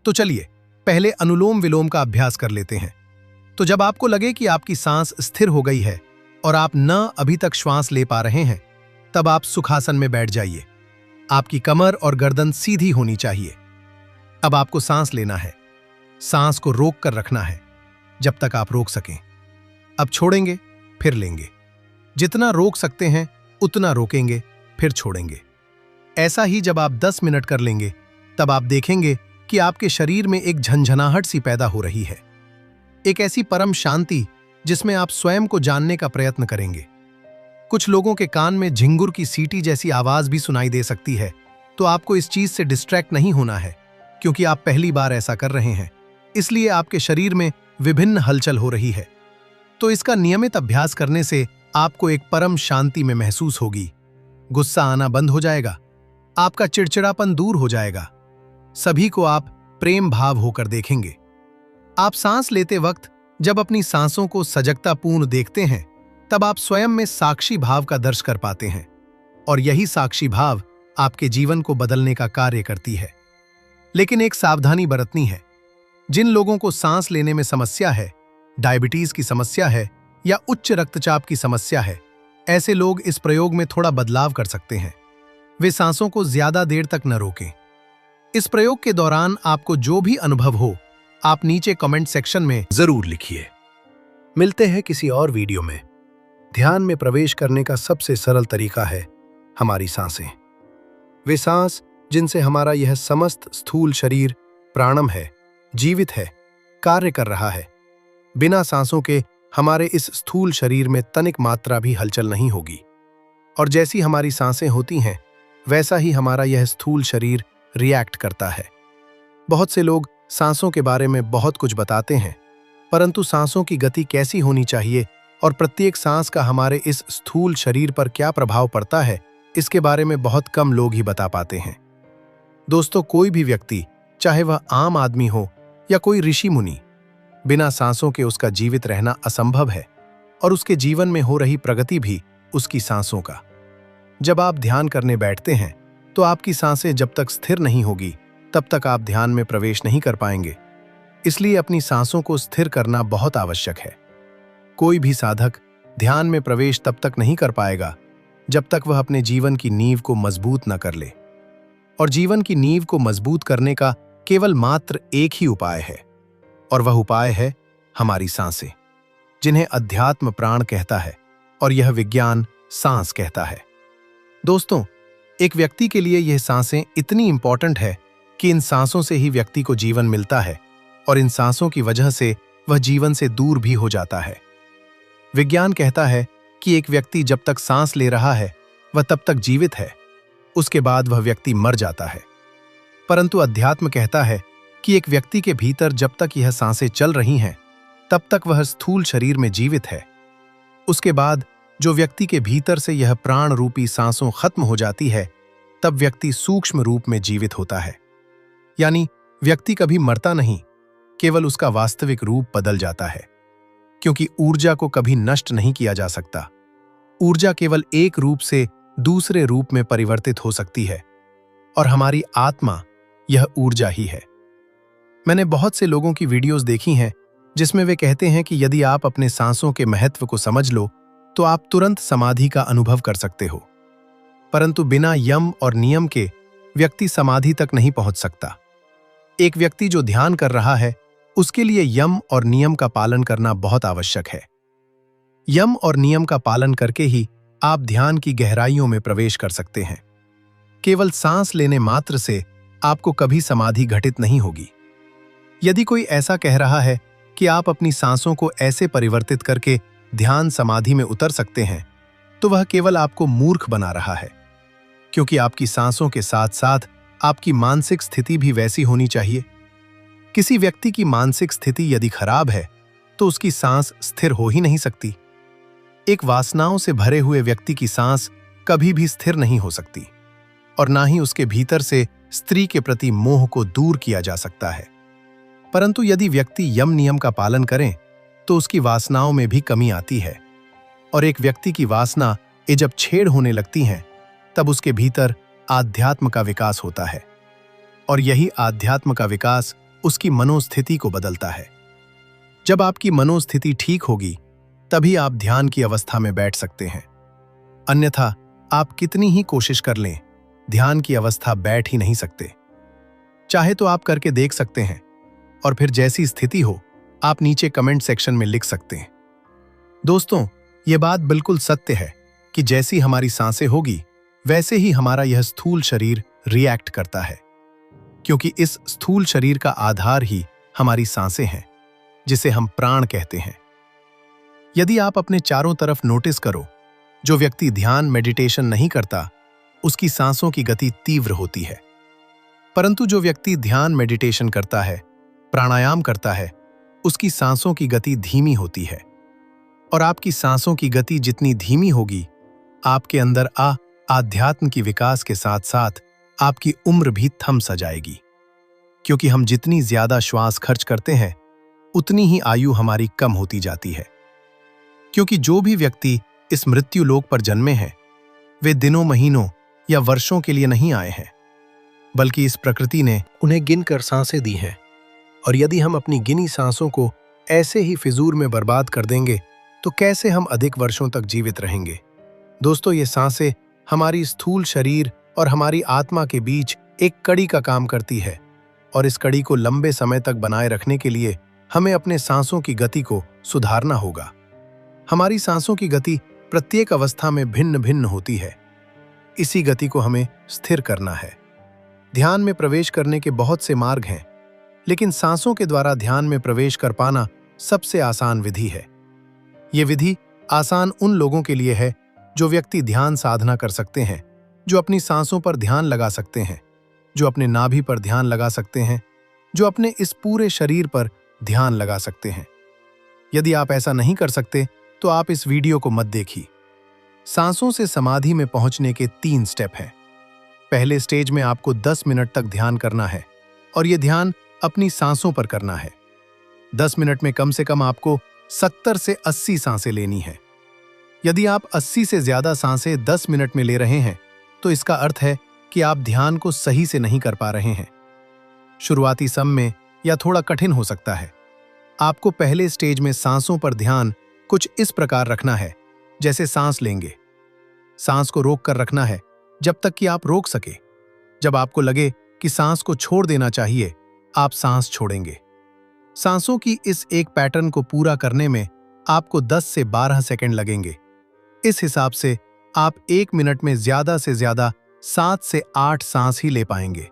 तो चलिए पहले अनुलोम विलोम का अभ्यास कर लेते हैं। तो जब आपको लगे कि आपकी सांस स्थिर हो गई है और आप न अभी तक श्वास ले पा रहे हैं, तब आप सुखासन में बैठ जाइए। आपकी कमर और गर्दन सीधी होनी चाहिए। अब आपको सांस लेना है। सांस को रोक कर रखना है जब तक आप रोक सकें। अब छोड़ेंगे, फिर लेंगे। जितना रोक सकते हैं उतना रोकेंगे, फिर छोड़ेंगे। ऐसा ही जब आप 10 मिनट कर लेंगे, तब आप देखेंगे कि आपके शरीर में एक झंझनाहट सी पैदा हो रही है, एक ऐसी परम शांति जिसमें आप स्वयं को जानने का प्रयत्न करेंगे। कुछ लोगों के कान में झिंगुर की सीटी जैसी आवाज भी सुनाई दे सकती है, तो आपको इस चीज से डिस्ट्रैक्ट नहीं होना है, क्योंकि आप पहली बार ऐसा कर रहे हैं, इसलिए आपके शरीर में विभिन्न हलचल हो रही है। तो इसका नियमित अभ्यास करने से आपको एक परम शांति में महसूस होगी। गुस्सा आना बंद हो जाएगा, आपका चिड़चिड़ापन दूर हो जाएगा, सभी को आप प्रेम भाव होकर देखेंगे। आप सांस लेते वक्त जब अपनी सांसों को सजगतापूर्ण देखते हैं, तब आप स्वयं में साक्षी भाव का दर्श कर पाते हैं, और यही साक्षी भाव आपके जीवन को बदलने का कार्य करती है। लेकिन एक सावधानी बरतनी है। जिन लोगों को सांस लेने में समस्या है, डायबिटीज की समस्या है या उच्च रक्तचाप की समस्या है, ऐसे लोग इस प्रयोग में थोड़ा बदलाव कर सकते हैं। वे सांसों को ज्यादा देर तक न रोकें। इस प्रयोग के दौरान आपको जो भी अनुभव हो, आप नीचे कमेंट सेक्शन में जरूर लिखिए। मिलते हैं किसी और वीडियो में। ध्यान में प्रवेश करने का सबसे सरल तरीका है हमारी सांसें। वे सांस जिनसे हमारा यह समस्त स्थूल शरीर प्राणम है, जीवित है, कार्य कर रहा है। बिना सांसों के हमारे इस स्थूल शरीर में तनिक मात्रा भी हलचल नहीं होगी। और जैसी हमारी सांसें होती हैं, वैसा ही हमारा यह स्थूल शरीर रिएक्ट करता है। बहुत से लोग सांसों के बारे में बहुत कुछ बताते हैं, परंतु सांसों की गति कैसी होनी चाहिए और प्रत्येक सांस का हमारे इस स्थूल शरीर पर क्या प्रभाव पड़ता है, इसके बारे में बहुत कम लोग ही बता पाते हैं। दोस्तों, कोई भी व्यक्ति, चाहे वह आम आदमी हो या कोई ऋषि मुनि, बिना सांसों के उसका जीवित रहना असंभव है और उसके जीवन में हो रही प्रगति भी उसकी सांसों का। जब आप ध्यान करने बैठते हैं तो आपकी सांसें जब तक स्थिर नहीं होगी तब तक आप ध्यान में प्रवेश नहीं कर पाएंगे। इसलिए अपनी सांसों को स्थिर करना बहुत आवश्यक है। कोई भी साधक ध्यान में प्रवेश तब तक नहीं कर पाएगा जब तक वह अपने जीवन की नींव को मजबूत न कर ले। और जीवन की नींव को मजबूत करने का केवल मात्र एक ही उपाय है, और वह उपाय है हमारी सांसें, जिन्हें अध्यात्म प्राण कहता है और यह विज्ञान सांस कहता है। दोस्तों, एक व्यक्ति के लिए यह सांसें इतनी इंपॉर्टेंट है कि इन सांसों से ही व्यक्ति को जीवन मिलता है और इन सांसों की वजह से वह जीवन से दूर भी हो जाता है। विज्ञान कहता है कि एक व्यक्ति जब तक सांस ले रहा है वह तब तक जीवित है, उसके बाद वह व्यक्ति मर जाता है। परंतु अध्यात्म कहता है कि एक व्यक्ति के भीतर जब तक यह सांसें चल रही हैं तब तक वह स्थूल शरीर में जीवित है। उसके बाद जो व्यक्ति के भीतर से यह प्राण रूपी सांसों खत्म हो जाती है, तब व्यक्ति सूक्ष्म रूप में जीवित होता है। यानी व्यक्ति कभी मरता नहीं, केवल उसका वास्तविक रूप बदल जाता है, क्योंकि ऊर्जा को कभी नष्ट नहीं किया जा सकता। ऊर्जा केवल एक रूप से दूसरे रूप में परिवर्तित हो सकती है, और हमारी आत्मा यह ऊर्जा ही है। मैंने बहुत से लोगों की वीडियोस देखी हैं जिसमें वे कहते हैं कि यदि आप अपने सांसों के महत्व को समझ लो तो आप तुरंत समाधि का अनुभव कर सकते हो। परंतु बिना यम और नियम के व्यक्ति समाधि तक नहीं पहुंच सकता। एक व्यक्ति जो ध्यान कर रहा है, उसके लिए यम और नियम का पालन करना बहुत आवश्यक है। यम और नियम का पालन करके ही आप ध्यान की गहराइयों में प्रवेश कर सकते हैं। केवल सांस लेने मात्र से आपको कभी समाधि घटित नहीं होगी। यदि कोई ऐसा कह रहा है कि आप अपनी सांसों को ऐसे परिवर्तित करके ध्यान समाधि में उतर सकते हैं, तो वह केवल आपको मूर्ख बना रहा है, क्योंकि आपकी सांसों के साथ साथ आपकी मानसिक स्थिति भी वैसी होनी चाहिए। किसी व्यक्ति की मानसिक स्थिति यदि खराब है तो उसकी सांस स्थिर हो ही नहीं सकती। एक वासनाओं से भरे हुए व्यक्ति की सांस कभी भी स्थिर नहीं हो सकती, और ना ही उसके भीतर से स्त्री के प्रति मोह को दूर किया जा सकता है। परंतु यदि व्यक्ति यम नियम का पालन करें तो उसकी वासनाओं में भी कमी आती है, और एक व्यक्ति की वासना ये जब छेड़ होने लगती हैं तब उसके भीतर आध्यात्म का विकास होता है, और यही आध्यात्म का विकास उसकी मनोस्थिति को बदलता है। जब आपकी मनोस्थिति ठीक होगी तभी आप ध्यान की अवस्था में बैठ सकते हैं, अन्यथा आप कितनी ही कोशिश कर लें, ध्यान की अवस्था बैठ ही नहीं सकते। चाहे तो आप करके देख सकते हैं, और फिर जैसी स्थिति हो आप नीचे कमेंट सेक्शन में लिख सकते हैं। दोस्तों, यह बात बिल्कुल सत्य है कि जैसी हमारी सांसें होगी वैसे ही हमारा यह स्थूल शरीर रिएक्ट करता है, क्योंकि इस स्थूल शरीर का आधार ही हमारी सांसें हैं, जिसे हम प्राण कहते हैं। यदि आप अपने चारों तरफ नोटिस करो, जो व्यक्ति ध्यान मेडिटेशन नहीं करता उसकी सांसों की गति तीव्र होती है, परंतु जो व्यक्ति ध्यान मेडिटेशन करता है, प्राणायाम करता है, उसकी सांसों की गति धीमी होती है। और आपकी सांसों की गति जितनी धीमी होगी, आपके अंदर आध्यात्म की विकास के साथ साथ आपकी उम्र भी थम सा जाएगी, क्योंकि हम जितनी ज्यादा श्वास खर्च करते हैं उतनी ही आयु हमारी कम होती जाती है। क्योंकि जो भी व्यक्ति इस मृत्यु लोक पर जन्मे हैं, वे दिनों, महीनों या वर्षों के लिए नहीं आए हैं, बल्कि इस प्रकृति ने उन्हें गिनकर सांसें दी हैं। और यदि हम अपनी गिनी सांसों को ऐसे ही फिजूल में बर्बाद कर देंगे तो कैसे हम अधिक वर्षों तक जीवित रहेंगे। दोस्तों, ये सांसें हमारी स्थूल शरीर और हमारी आत्मा के बीच एक कड़ी का काम करती है, और इस कड़ी को लंबे समय तक बनाए रखने के लिए हमें अपने सांसों की गति को सुधारना होगा। हमारी सांसों की गति प्रत्येक अवस्था में भिन्न भिन्न होती है। इसी गति को हमें स्थिर करना है। ध्यान में प्रवेश करने के बहुत से मार्ग हैं, लेकिन सांसों के द्वारा ध्यान में प्रवेश कर पाना सबसे आसान विधि है। ये विधि आसान उन लोगों के लिए है जो व्यक्ति ध्यान साधना कर सकते हैं, जो अपनी सांसों पर ध्यान लगा सकते हैं, जो अपने नाभि पर ध्यान लगा सकते हैं, जो अपने इस पूरे शरीर पर ध्यान लगा सकते हैं। यदि आप ऐसा नहीं कर सकते तो आप इस वीडियो को मत देखिए। सांसों से समाधि में पहुंचने के 3 स्टेप हैं। पहले स्टेज में आपको 10 मिनट तक ध्यान करना है और यह ध्यान अपनी सांसों पर करना है। 10 मिनट में कम से कम आपको 70 से 80 सांसें लेनी है। यदि आप 80 से ज्यादा सांसें 10 मिनट में ले रहे हैं तो इसका अर्थ है कि आप ध्यान को सही से नहीं कर पा रहे हैं। शुरुआती समय या थोड़ा कठिन हो सकता है। आपको पहले स्टेज में सांसों पर ध्यान कुछ इस प्रकार रखना है, जैसे सांस लेंगे। सांस को रोक कर रखना है जब तक कि आप रोक सके। जब आपको लगे कि सांस को छोड़ देना चाहिए, आप सांस छोड़ेंगे। सांसों की इस एक पैटर्न को पूरा करने में आपको 10 से 12 सेकंड लगेंगे। इस हिसाब से आप 1 मिनट में ज्यादा से ज्यादा 7 से 8 सांस ही ले पाएंगे।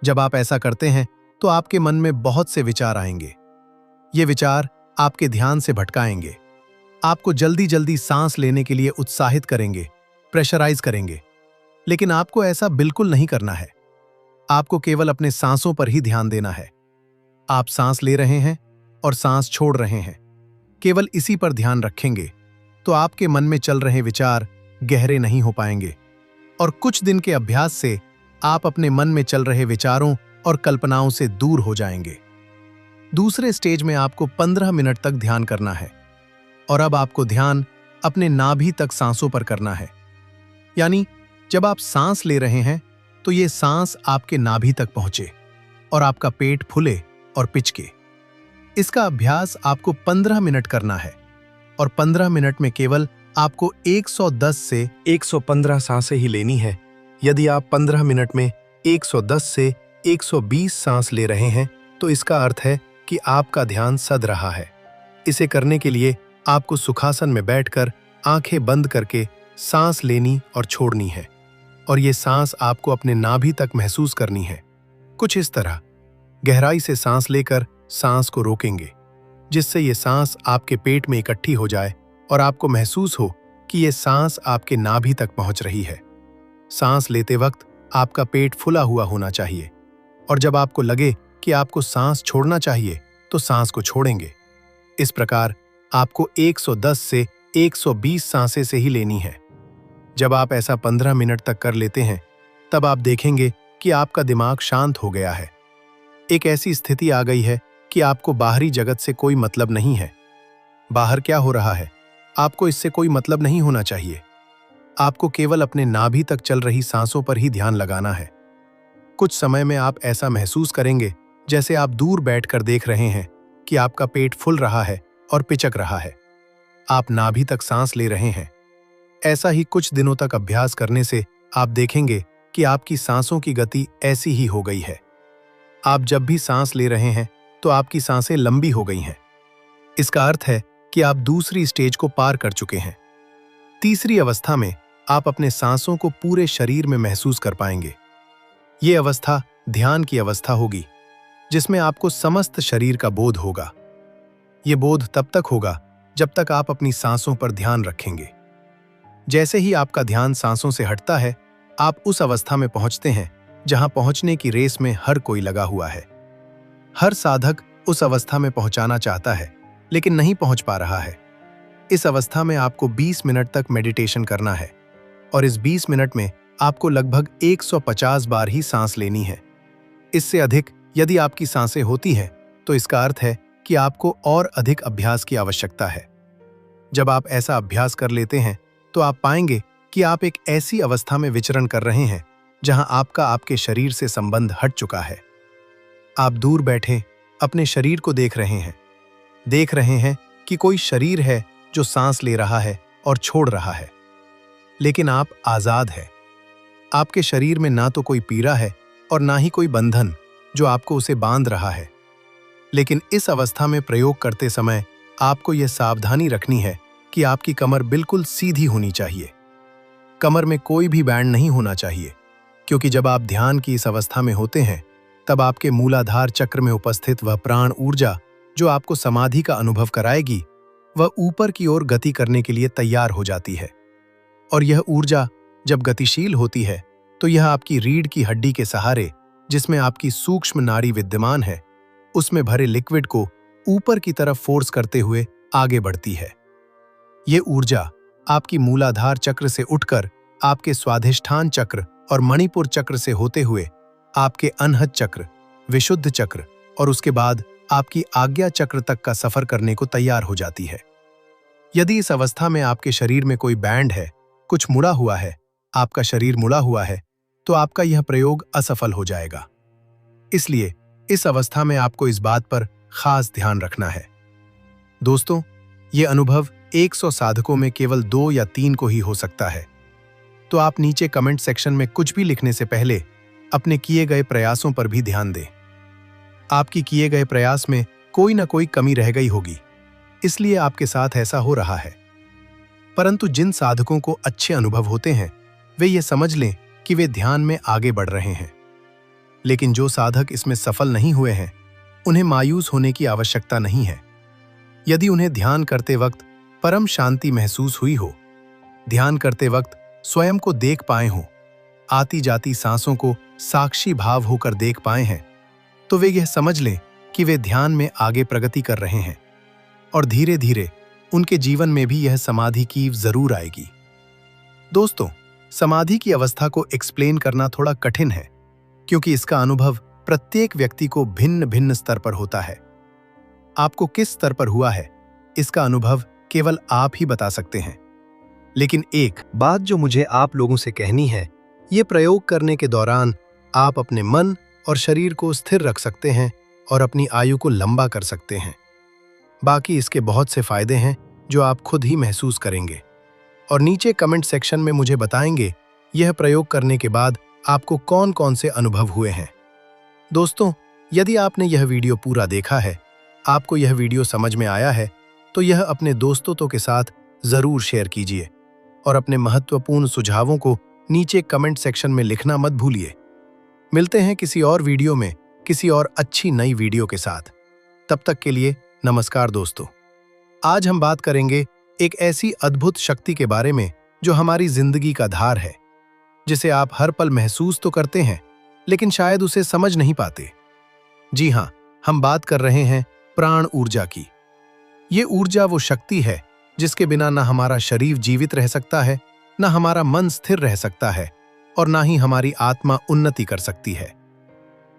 जब आप ऐसा करते हैं तो आपके मन में बहुत से विचार आएंगे। ये विचार आपके ध्यान से भटकाएंगे, आपको जल्दी जल्दी सांस लेने के लिए उत्साहित करेंगे, प्रेशराइज करेंगे। लेकिन आपको ऐसा बिल्कुल नहीं करना है। आपको केवल अपने सांसों पर ही ध्यान देना है। आप सांस ले रहे हैं और सांस छोड़ रहे हैं, केवल इसी पर ध्यान रखेंगे तो आपके मन में चल रहे विचार गहरे नहीं हो पाएंगे और कुछ दिन के अभ्यास से आप अपने मन में चल रहे विचारों और कल्पनाओं से दूर हो जाएंगे। दूसरे स्टेज में आपको 15 मिनट तक ध्यान करना है और अब आपको ध्यान अपने नाभि तक सांसों पर करना है। यानी जब आप सांस ले रहे हैं तो ये सांस आपके नाभि तक पहुंचे और आपका पेट फूले और पिचके। इसका अभ्यास आपको 15 मिनट करना है और 15 मिनट में केवल आपको 110 से 115 सांसें ही लेनी है। यदि आप 15 मिनट में 110 से 120 सांस ले रहे हैं तो इसका अर्थ है कि आपका ध्यान सध रहा है। इसे करने के लिए आपको सुखासन में बैठकर आंखें बंद करके सांस लेनी और छोड़नी है और ये सांस आपको अपने नाभि तक महसूस करनी है। कुछ इस तरह गहराई से सांस लेकर सांस को रोकेंगे, जिससे ये सांस आपके पेट में इकट्ठी हो जाए और आपको महसूस हो कि ये सांस आपके नाभि तक पहुंच रही है। सांस लेते वक्त आपका पेट फुला हुआ होना चाहिए और जब आपको लगे कि आपको सांस छोड़ना चाहिए तो सांस को छोड़ेंगे। इस प्रकार आपको 110 से 120 सांसें से ही लेनी है। जब आप ऐसा 15 मिनट तक कर लेते हैं तब आप देखेंगे कि आपका दिमाग शांत हो गया है। एक ऐसी स्थिति आ गई है कि आपको बाहरी जगत से कोई मतलब नहीं है। बाहर क्या हो रहा है, आपको इससे कोई मतलब नहीं होना चाहिए। आपको केवल अपने नाभि तक चल रही सांसों पर ही ध्यान लगाना है। कुछ समय में आप ऐसा महसूस करेंगे जैसे आप दूर बैठकर देख रहे हैं कि आपका पेट फूल रहा है और पिचक रहा है। आप नाभि तक सांस ले रहे हैं। ऐसा ही कुछ दिनों तक अभ्यास करने से आप देखेंगे कि आपकी सांसों की गति ऐसी ही हो गई है। आप जब भी सांस ले रहे हैं तो आपकी सांसें लंबी हो गई हैं। इसका अर्थ है कि आप दूसरी स्टेज को पार कर चुके हैं। तीसरी अवस्था में आप अपने सांसों को पूरे शरीर में महसूस कर पाएंगे। ये अवस्था ध्यान की अवस्था होगी, जिसमें आपको समस्त शरीर का बोध होगा। ये बोध तब तक होगा जब तक आप अपनी सांसों पर ध्यान रखेंगे। जैसे ही आपका ध्यान सांसों से हटता है, आप उस अवस्था में पहुंचते हैं जहां पहुंचने की रेस में हर कोई लगा हुआ है। हर साधक उस अवस्था में पहुंचाना चाहता है, लेकिन नहीं पहुंच पा रहा है। इस अवस्था में आपको 20 मिनट तक मेडिटेशन करना है और इस 20 मिनट में आपको लगभग 150 बार ही सांस लेनी है। इससे अधिक यदि आपकी सांसें होती हैं तो इसका अर्थ है कि आपको और अधिक अभ्यास की आवश्यकता है। जब आप ऐसा अभ्यास कर लेते हैं तो आप पाएंगे कि आप एक ऐसी अवस्था में विचरण कर रहे हैं जहां आपका आपके शरीर से संबंध हट चुका है। आप दूर बैठे अपने शरीर को देख रहे हैं कि कोई शरीर है जो सांस ले रहा है और छोड़ रहा है, लेकिन आप आजाद हैं। आपके शरीर में ना तो कोई पीड़ा है और ना ही कोई बंधन जो आपको उसे बांध रहा है। लेकिन इस अवस्था में प्रयोग करते समय आपको यह सावधानी रखनी है कि आपकी कमर बिल्कुल सीधी होनी चाहिए। कमर में कोई भी बैंड नहीं होना चाहिए, क्योंकि जब आप ध्यान की इस अवस्था में होते हैं तब आपके मूलाधार चक्र में उपस्थित वह प्राण ऊर्जा जो आपको समाधि का अनुभव कराएगी, वह ऊपर की ओर गति करने के लिए तैयार हो जाती है। और यह ऊर्जा जब गतिशील होती है तो यह आपकी रीढ़ की हड्डी के सहारे, जिसमें आपकी सूक्ष्म नाड़ी विद्यमान है, उसमें भरे लिक्विड को ऊपर की तरफ फोर्स करते हुए आगे बढ़ती है। ये ऊर्जा आपकी मूलाधार चक्र से उठकर आपके स्वाधिष्ठान चक्र और मणिपुर चक्र से होते हुए आपके अनहद चक्र, विशुद्ध चक्र और उसके बाद आपकी आज्ञा चक्र तक का सफर करने को तैयार हो जाती है। यदि इस अवस्था में आपके शरीर में कोई बैंड है, कुछ मुड़ा हुआ है, आपका शरीर मुड़ा हुआ है, तो आपका यह प्रयोग असफल हो जाएगा। इसलिए इस अवस्था में आपको इस बात पर खास ध्यान रखना है। दोस्तों, ये अनुभव 100 साधकों में केवल 2 या 3 को ही हो सकता है। तो आप नीचे कमेंट सेक्शन में कुछ भी लिखने से पहले अपने किए गए प्रयासों पर भी ध्यान दें। आपकी किए गए प्रयास में कोई ना कोई कमी रह गई होगी, इसलिए आपके साथ ऐसा हो रहा है। परंतु जिन साधकों को अच्छे अनुभव होते हैं वे ये समझ लें कि वे ध्यान में आगे बढ़ रहे हैं। लेकिन जो साधक इसमें सफल नहीं हुए हैं, उन्हें मायूस होने की आवश्यकता नहीं है। यदि उन्हें ध्यान करते वक्त परम शांति महसूस हुई हो, ध्यान करते वक्त स्वयं को देख पाए हों, आती जाती सांसों को साक्षी भाव होकर देख पाए हैं, तो वे यह समझ लें कि वे ध्यान में आगे प्रगति कर रहे हैं और धीरे धीरे उनके जीवन में भी यह समाधि की जरूर आएगी। दोस्तों, समाधि की अवस्था को एक्सप्लेन करना थोड़ा कठिन है, क्योंकि इसका अनुभव प्रत्येक व्यक्ति को भिन्न भिन्न स्तर पर होता है। आपको किस स्तर पर हुआ है, इसका अनुभव केवल आप ही बता सकते हैं। लेकिन एक बात जो मुझे आप लोगों से कहनी है, ये प्रयोग करने के दौरान आप अपने मन और शरीर को स्थिर रख सकते हैं और अपनी आयु को लंबा कर सकते हैं। बाकी इसके बहुत से फायदे हैं जो आप खुद ही महसूस करेंगे और नीचे कमेंट सेक्शन में मुझे बताएंगे यह प्रयोग करने के बाद आपको कौन कौन से अनुभव हुए हैं। दोस्तों, यदि आपने यह वीडियो पूरा देखा है, आपको यह वीडियो समझ में आया है, तो यह अपने दोस्तों के साथ जरूर शेयर कीजिए और अपने महत्वपूर्ण सुझावों को नीचे कमेंट सेक्शन में लिखना मत भूलिए। मिलते हैं किसी और वीडियो में किसी और अच्छी नई वीडियो के साथ। तब तक के लिए नमस्कार दोस्तों। आज हम बात करेंगे एक ऐसी अद्भुत शक्ति के बारे में जो हमारी जिंदगी का धार है, जिसे आप हर पल महसूस तो करते हैं लेकिन शायद उसे समझ नहीं पाते। जी हाँ, हम बात कर रहे हैं प्राण ऊर्जा की। ये ऊर्जा वो शक्ति है जिसके बिना ना हमारा शरीर जीवित रह सकता है, ना हमारा मन स्थिर रह सकता है और ना ही हमारी आत्मा उन्नति कर सकती है।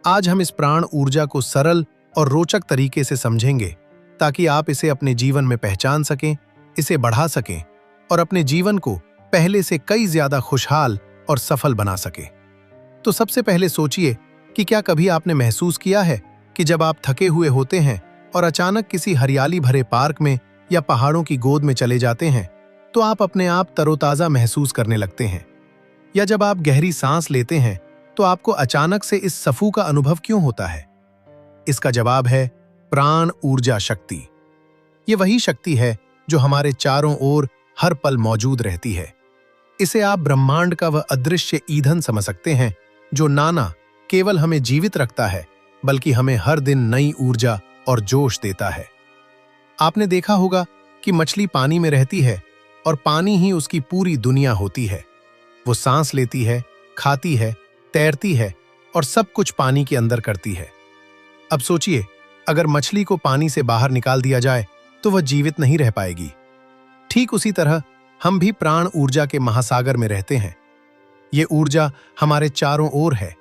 आज हम इस प्राण ऊर्जा को सरल और रोचक तरीके से समझेंगे ताकि आप इसे अपने जीवन में पहचान सकें, इसे बढ़ा सकें और अपने जीवन को पहले से कई ज्यादा खुशहाल और सफल बना सकें। तो सबसे पहले सोचिए कि क्या कभी आपने महसूस किया है कि जब आप थके हुए होते हैं और अचानक किसी हरियाली भरे पार्क में या पहाड़ों की गोद में चले जाते हैं तो आप अपने आप तरोताजा महसूस करने लगते हैं। या जब आप गहरी सांस लेते हैं तो आपको अचानक से इस सफू का अनुभव क्यों होता है? इसका जवाब है प्राण ऊर्जा शक्ति। ये वही शक्ति है जो हमारे चारों ओर हर पल मौजूद रहती है। इसे आप ब्रह्मांड का वह अदृश्य ईंधन समझ सकते हैं जो नाना केवल हमें जीवित रखता है बल्कि हमें हर दिन नई ऊर्जा और जोश देता है। आपने देखा होगा कि मछली पानी में रहती है और पानी ही उसकी पूरी दुनिया होती है। वो सांस लेती है, खाती है, तैरती है और सब कुछ पानी के अंदर करती है। अब सोचिए, अगर मछली को पानी से बाहर निकाल दिया जाए तो वह जीवित नहीं रह पाएगी। ठीक उसी तरह हम भी प्राण ऊर्जा के महासागर में रहते हैं। ये ऊर्जा हमारे चारों ओर है,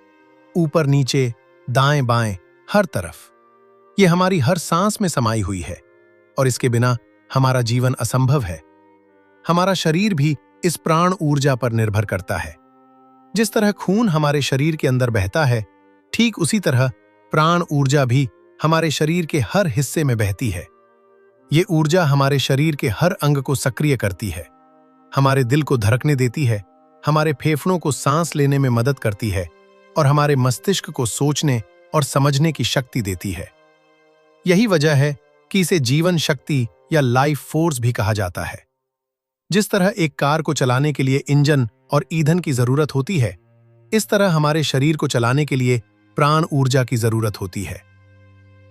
ऊपर नीचे, दाएं बाएं, हर तरफ। ये हमारी हर सांस में समाई हुई है और इसके बिना हमारा जीवन असंभव है। हमारा शरीर भी इस प्राण ऊर्जा पर निर्भर करता है। जिस तरह खून हमारे शरीर के अंदर बहता है, ठीक उसी तरह प्राण ऊर्जा भी हमारे शरीर के हर हिस्से में बहती है। ये ऊर्जा हमारे शरीर के हर अंग को सक्रिय करती है, हमारे दिल को धड़कने देती है, हमारे फेफड़ों को सांस लेने में मदद करती है और हमारे मस्तिष्क को सोचने और समझने की शक्ति देती है। यही वजह है कि इसे जीवन शक्ति या लाइफ फोर्स भी कहा जाता है। जिस तरह एक कार को चलाने के लिए इंजन और ईंधन की जरूरत होती है, इस तरह हमारे शरीर को चलाने के लिए प्राण ऊर्जा की जरूरत होती है।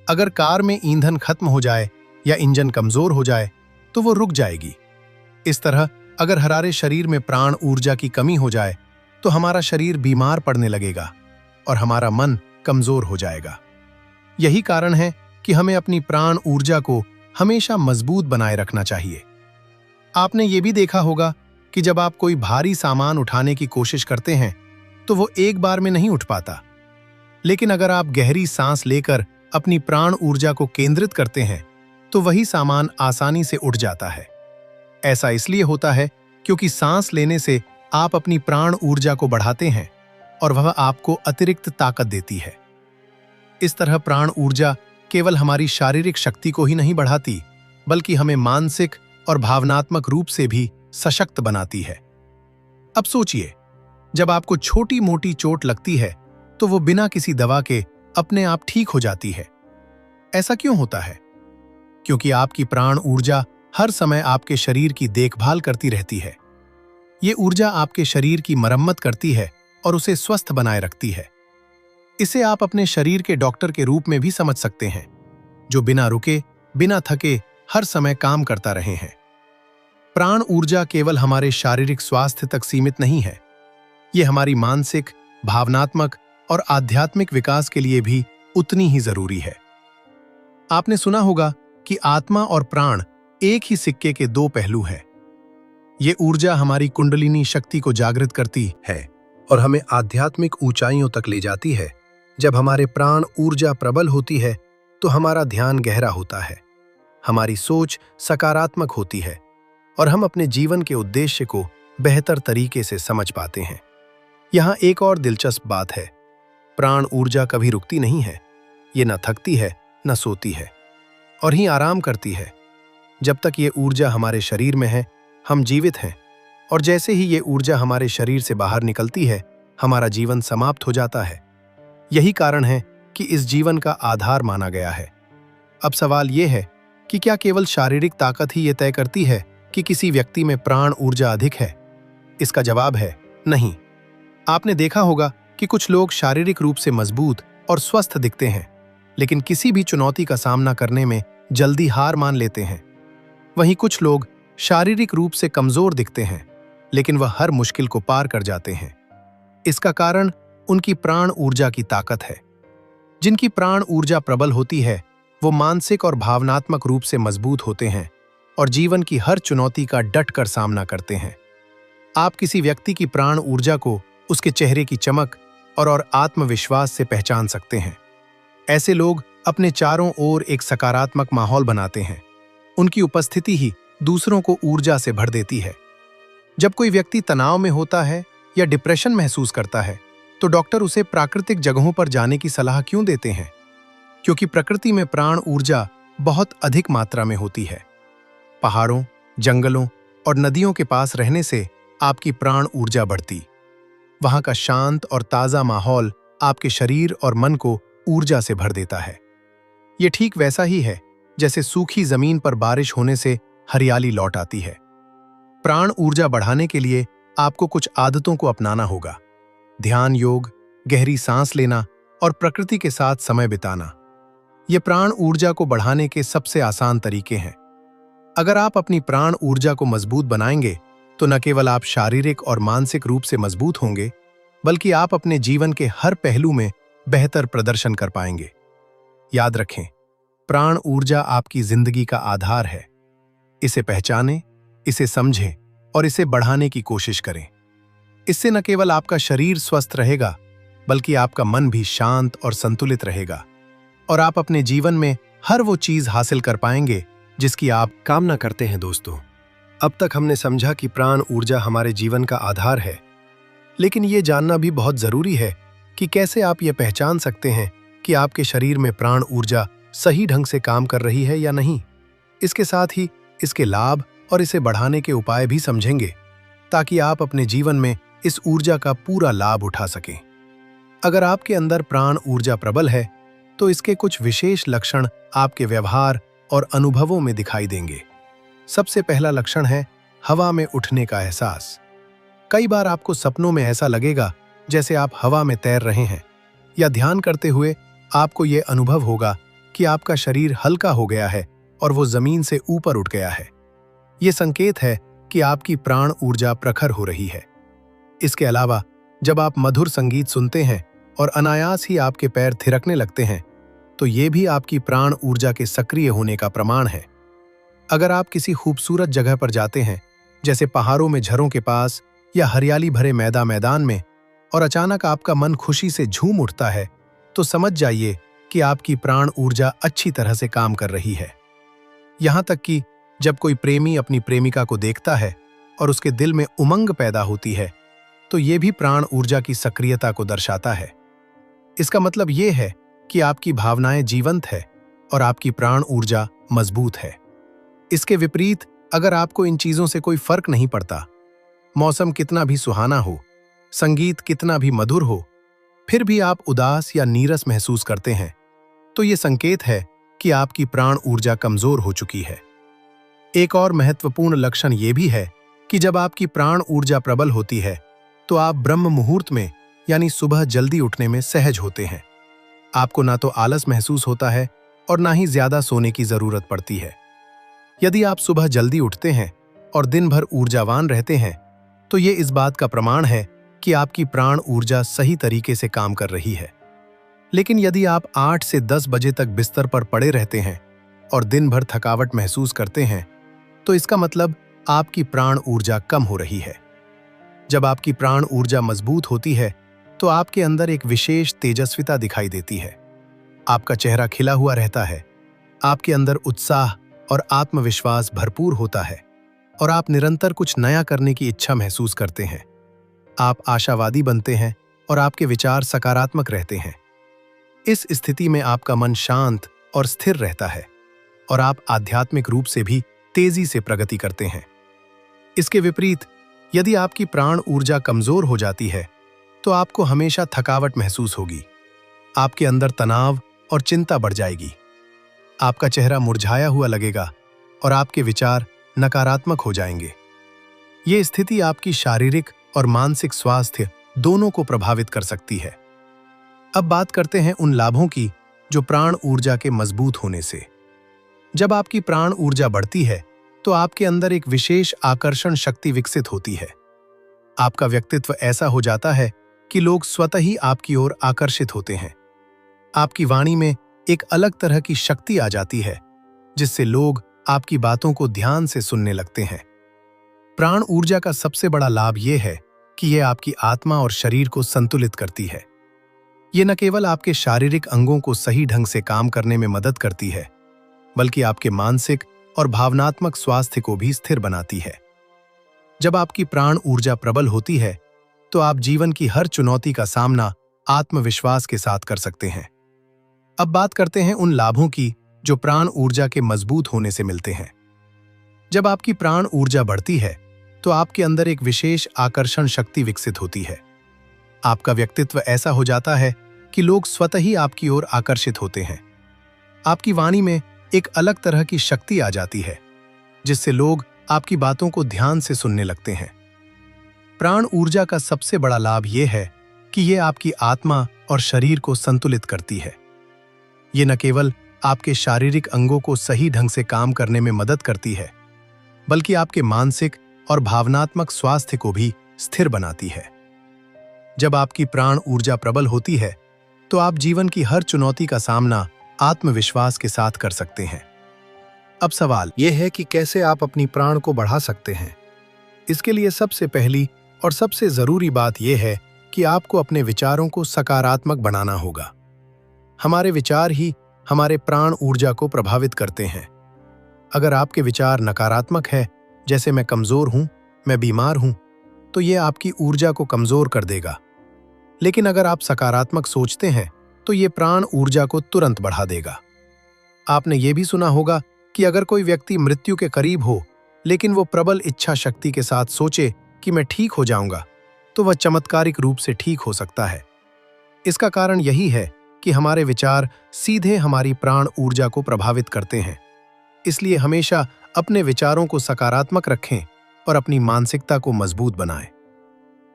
अगर कार में ईंधन खत्म हो जाए या इंजन कमजोर हो जाए तो वो रुक जाएगी। इस तरह अगर हमारे शरीर में प्राण ऊर्जा की कमी हो जाए तो हमारा शरीर बीमार पड़ने लगेगा और हमारा मन कमजोर हो जाएगा। यही कारण है कि हमें अपनी प्राण ऊर्जा को हमेशा मजबूत बनाए रखना चाहिए। आपने ये भी देखा होगा कि जब आप कोई भारी सामान उठाने की कोशिश करते हैं तो वो एक बार में नहीं उठ पाता, लेकिन अगर आप गहरी सांस लेकर अपनी प्राण ऊर्जा को केंद्रित करते हैं तो वही सामान आसानी से उठ जाता है। ऐसा इसलिए होता है क्योंकि सांस लेने से आप अपनी प्राण ऊर्जा को बढ़ाते हैं और वह आपको अतिरिक्त ताकत देती है। इस तरह प्राण ऊर्जा केवल हमारी शारीरिक शक्ति को ही नहीं बढ़ाती, बल्कि हमें मानसिक और भावनात्मक रूप से भी सशक्त बनाती है। अब सोचिए, जब आपको छोटी मोटी चोट लगती है तो वो बिना किसी दवा के अपने आप ठीक हो जाती है। ऐसा क्यों होता है? क्योंकि आपकी प्राण ऊर्जा हर समय आपके शरीर की देखभाल करती रहती है। ये ऊर्जा आपके शरीर की मरम्मत करती है और उसे स्वस्थ बनाए रखती है। इसे आप अपने शरीर के डॉक्टर के रूप में भी समझ सकते हैं, जो बिना रुके, बिना थके हर समय काम करता रहे हैं। प्राण ऊर्जा केवल हमारे शारीरिक स्वास्थ्य तक सीमित नहीं है, ये हमारी मानसिक, भावनात्मक और आध्यात्मिक विकास के लिए भी उतनी ही जरूरी है। आपने सुना होगा कि आत्मा और प्राण एक ही सिक्के के दो पहलू हैं। ये ऊर्जा हमारी कुंडलिनी शक्ति को जागृत करती है और हमें आध्यात्मिक ऊंचाइयों तक ले जाती है। जब हमारे प्राण ऊर्जा प्रबल होती है तो हमारा ध्यान गहरा होता है, हमारी सोच सकारात्मक होती है और हम अपने जीवन के उद्देश्य को बेहतर तरीके से समझ पाते हैं। यहाँ एक और दिलचस्प बात है, प्राण ऊर्जा कभी रुकती नहीं है। ये न थकती है, न सोती है और ही आराम करती है। जब तक ये ऊर्जा हमारे शरीर में है, हम जीवित हैं, और जैसे ही ये ऊर्जा हमारे शरीर से बाहर निकलती है, हमारा जीवन समाप्त हो जाता है। यही कारण है कि इस जीवन का आधार माना गया है। अब सवाल ये है कि क्या केवल शारीरिक ताकत ही ये तय करती है कि किसी व्यक्ति में प्राण ऊर्जा अधिक है? इसका जवाब है नहीं। आपने देखा होगा कि कुछ लोग शारीरिक रूप से मजबूत और स्वस्थ दिखते हैं, लेकिन किसी भी चुनौती का सामना करने में जल्दी हार मान लेते हैं। वहीं कुछ लोग शारीरिक रूप से कमजोर दिखते हैं, लेकिन वह हर मुश्किल को पार कर जाते हैं। इसका कारण उनकी प्राण ऊर्जा की ताकत है। जिनकी प्राण ऊर्जा प्रबल होती है, वो मानसिक और भावनात्मक रूप से मजबूत होते हैं और जीवन की हर चुनौती का डट कर सामना करते हैं। आप किसी व्यक्ति की प्राण ऊर्जा को उसके चेहरे की चमक और आत्मविश्वास से पहचान सकते हैं। ऐसे लोग अपने चारों ओर एक सकारात्मक माहौल बनाते हैं। उनकी उपस्थिति ही दूसरों को ऊर्जा से भर देती है। जब कोई व्यक्ति तनाव में होता है या डिप्रेशन महसूस करता है, तो डॉक्टर उसे प्राकृतिक जगहों पर जाने की सलाह क्यों देते हैं? क्योंकि प्रकृति में प्राण ऊर्जा बहुत अधिक मात्रा में होती है। पहाड़ों, जंगलों और नदियों के पास रहने से आपकी प्राण ऊर्जा बढ़ती। वहां का शांत और ताजा माहौल आपके शरीर और मन को ऊर्जा से भर देता है। ये ठीक वैसा ही है जैसे सूखी जमीन पर बारिश होने से हरियाली लौट आती है। प्राण ऊर्जा बढ़ाने के लिए आपको कुछ आदतों को अपनाना होगा। ध्यान, योग, गहरी सांस लेना और प्रकृति के साथ समय बिताना। ये प्राण ऊर्जा को बढ़ाने के सबसे आसान तरीके हैं। अगर आप अपनी प्राण ऊर्जा को मजबूत बनाएंगे तो न केवल आप शारीरिक और मानसिक रूप से मजबूत होंगे, बल्कि आप अपने जीवन के हर पहलू में बेहतर प्रदर्शन कर पाएंगे। याद रखें, प्राण ऊर्जा आपकी जिंदगी का आधार है। इसे पहचानें, इसे समझें और इसे बढ़ाने की कोशिश करें। इससे न केवल आपका शरीर स्वस्थ रहेगा, बल्कि आपका मन भी शांत और संतुलित रहेगा और आप अपने जीवन में हर वो चीज हासिल कर पाएंगे जिसकी आप कामना करते हैं। दोस्तों, अब तक हमने समझा कि प्राण ऊर्जा हमारे जीवन का आधार है, लेकिन ये जानना भी बहुत जरूरी है कि कैसे आप ये पहचान सकते हैं कि आपके शरीर में प्राण ऊर्जा सही ढंग से काम कर रही है या नहीं। इसके साथ ही इसके लाभ और इसे बढ़ाने के उपाय भी समझेंगे, ताकि आप अपने जीवन में इस ऊर्जा का पूरा लाभ उठा सकें। अगर आपके अंदर प्राण ऊर्जा प्रबल है, तो इसके कुछ विशेष लक्षण आपके व्यवहार और अनुभवों में दिखाई देंगे। सबसे पहला लक्षण है हवा में उठने का एहसास। कई बार आपको सपनों में ऐसा लगेगा जैसे आप हवा में तैर रहे हैं, या ध्यान करते हुए आपको ये अनुभव होगा कि आपका शरीर हल्का हो गया है और वो जमीन से ऊपर उठ गया है। ये संकेत है कि आपकी प्राण ऊर्जा प्रखर हो रही है। इसके अलावा जब आप मधुर संगीत सुनते हैं और अनायास ही आपके पैर थिरकने लगते हैं, तो ये भी आपकी प्राण ऊर्जा के सक्रिय होने का प्रमाण है। अगर आप किसी खूबसूरत जगह पर जाते हैं, जैसे पहाड़ों में झरों के पास या हरियाली भरे मैदान में, और अचानक आपका मन खुशी से झूम उठता है, तो समझ जाइए कि आपकी प्राण ऊर्जा अच्छी तरह से काम कर रही है। यहाँ तक कि जब कोई प्रेमी अपनी प्रेमिका को देखता है और उसके दिल में उमंग पैदा होती है, तो ये भी प्राण ऊर्जा की सक्रियता को दर्शाता है। इसका मतलब ये है कि आपकी भावनाएं जीवंत है और आपकी प्राण ऊर्जा मजबूत है। इसके विपरीत अगर आपको इन चीजों से कोई फर्क नहीं पड़ता, मौसम कितना भी सुहाना हो, संगीत कितना भी मधुर हो, फिर भी आप उदास या नीरस महसूस करते हैं, तो ये संकेत है कि आपकी प्राण ऊर्जा कमजोर हो चुकी है। एक और महत्वपूर्ण लक्षण ये भी है कि जब आपकी प्राण ऊर्जा प्रबल होती है, तो आप ब्रह्म मुहूर्त में यानी सुबह जल्दी उठने में सहज होते हैं। आपको ना तो आलस महसूस होता है और ना ही ज्यादा सोने की जरूरत पड़ती है। यदि आप सुबह जल्दी उठते हैं और दिन भर ऊर्जावान रहते हैं, तो ये इस बात का प्रमाण है कि आपकी प्राण ऊर्जा सही तरीके से काम कर रही है। लेकिन यदि आप 8 से 10 बजे तक बिस्तर पर पड़े रहते हैं और दिन भर थकावट महसूस करते हैं, तो इसका मतलब आपकी प्राण ऊर्जा कम हो रही है। जब आपकी प्राण ऊर्जा मजबूत होती है, तो आपके अंदर एक विशेष तेजस्विता दिखाई देती है। आपका चेहरा खिला हुआ रहता है, आपके अंदर उत्साह और आत्मविश्वास भरपूर होता है और आप निरंतर कुछ नया करने की इच्छा महसूस करते हैं। आप आशावादी बनते हैं और आपके विचार सकारात्मक रहते हैं। इस स्थिति में आपका मन शांत और स्थिर रहता है और आप आध्यात्मिक रूप से भी तेजी से प्रगति करते हैं। इसके विपरीत यदि आपकी प्राण ऊर्जा कमजोर हो जाती है, तो आपको हमेशा थकावट महसूस होगी, आपके अंदर तनाव और चिंता बढ़ जाएगी, आपका चेहरा मुरझाया हुआ लगेगा और आपके विचार नकारात्मक हो जाएंगे। ये स्थिति आपकी शारीरिक और मानसिक स्वास्थ्य दोनों को प्रभावित कर सकती है। अब बात करते हैं उन लाभों की जो प्राण ऊर्जा के मजबूत होने से। जब आपकी प्राण ऊर्जा बढ़ती है, तो आपके अंदर एक विशेष आकर्षण शक्ति विकसित होती है। आपका व्यक्तित्व ऐसा हो जाता है कि लोग स्वतः ही आपकी ओर आकर्षित होते हैं। आपकी वाणी में एक अलग तरह की शक्ति आ जाती है, जिससे लोग आपकी बातों को ध्यान से सुनने लगते हैं। प्राण ऊर्जा का सबसे बड़ा लाभ यह है कि यह आपकी आत्मा और शरीर को संतुलित करती है। ये न केवल आपके शारीरिक अंगों को सही ढंग से काम करने में मदद करती है, बल्कि आपके मानसिक और भावनात्मक स्वास्थ्य को भी स्थिर बनाती है। जब आपकी प्राण ऊर्जा प्रबल होती है, तो आप जीवन की हर चुनौती का सामना आत्मविश्वास के साथ कर सकते हैं। अब बात करते हैं उन लाभों की जो प्राण ऊर्जा के मजबूत होने से मिलते हैं। जब आपकी प्राण ऊर्जा बढ़ती है, तो आपके अंदर एक विशेष आकर्षण शक्ति विकसित होती है। आपका व्यक्तित्व ऐसा हो जाता है कि लोग स्वतः ही आपकी ओर आकर्षित होते हैं। आपकी वाणी में एक अलग तरह की शक्ति आ जाती है, जिससे लोग आपकी बातों को ध्यान से सुनने लगते हैं। प्राण ऊर्जा का सबसे बड़ा लाभ यह है कि यह आपकी आत्मा और शरीर को संतुलित करती है। ये न केवल आपके शारीरिक अंगों को सही ढंग से काम करने में मदद करती है, बल्कि आपके मानसिक और भावनात्मक स्वास्थ्य को भी स्थिर बनाती है। जब आपकी प्राण ऊर्जा प्रबल होती है, तो आप जीवन की हर चुनौती का सामना आत्मविश्वास के साथ कर सकते हैं। अब सवाल यह है कि कैसे आप अपनी प्राण को बढ़ा सकते हैं। इसके लिए सबसे पहली और सबसे जरूरी बात यह है कि आपको अपने विचारों को सकारात्मक बनाना होगा। हमारे विचार ही हमारे प्राण ऊर्जा को प्रभावित करते हैं। अगर आपके विचार नकारात्मक है, जैसे मैं कमजोर हूं, मैं बीमार हूं, तो यह आपकी ऊर्जा को कमजोर कर देगा। लेकिन अगर आप सकारात्मक सोचते हैं, तो ये प्राण ऊर्जा को तुरंत बढ़ा देगा। आपने ये भी सुना होगा कि अगर कोई व्यक्ति मृत्यु के करीब हो, लेकिन वो प्रबल इच्छा शक्ति के साथ सोचे कि मैं ठीक हो जाऊंगा, तो वह चमत्कारिक रूप से ठीक हो सकता है। इसका कारण यही है कि हमारे विचार सीधे हमारी प्राण ऊर्जा को प्रभावित करते हैं। इसलिए हमेशा अपने विचारों को सकारात्मक रखें और अपनी मानसिकता को मजबूत बनाएं।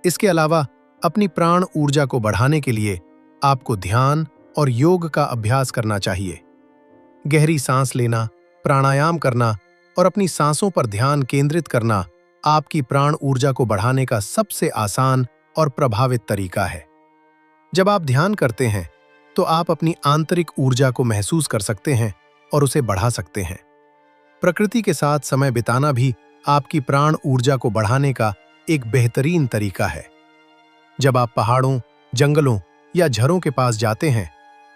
इसके अलावा अपनी प्राण ऊर्जा को बढ़ाने के लिए आपको ध्यान और योग का अभ्यास करना चाहिए। गहरी सांस लेना, प्राणायाम करना और अपनी सांसों पर ध्यान केंद्रित करना आपकी प्राण ऊर्जा को बढ़ाने का सबसे आसान और प्रभावित तरीका है। जब आप ध्यान करते हैं तो आप अपनी आंतरिक ऊर्जा को महसूस कर सकते हैं और उसे बढ़ा सकते हैं। प्रकृति के साथ समय बिताना भी आपकी प्राण ऊर्जा को बढ़ाने का एक बेहतरीन तरीका है। जब आप पहाड़ों, जंगलों या झरों के पास जाते हैं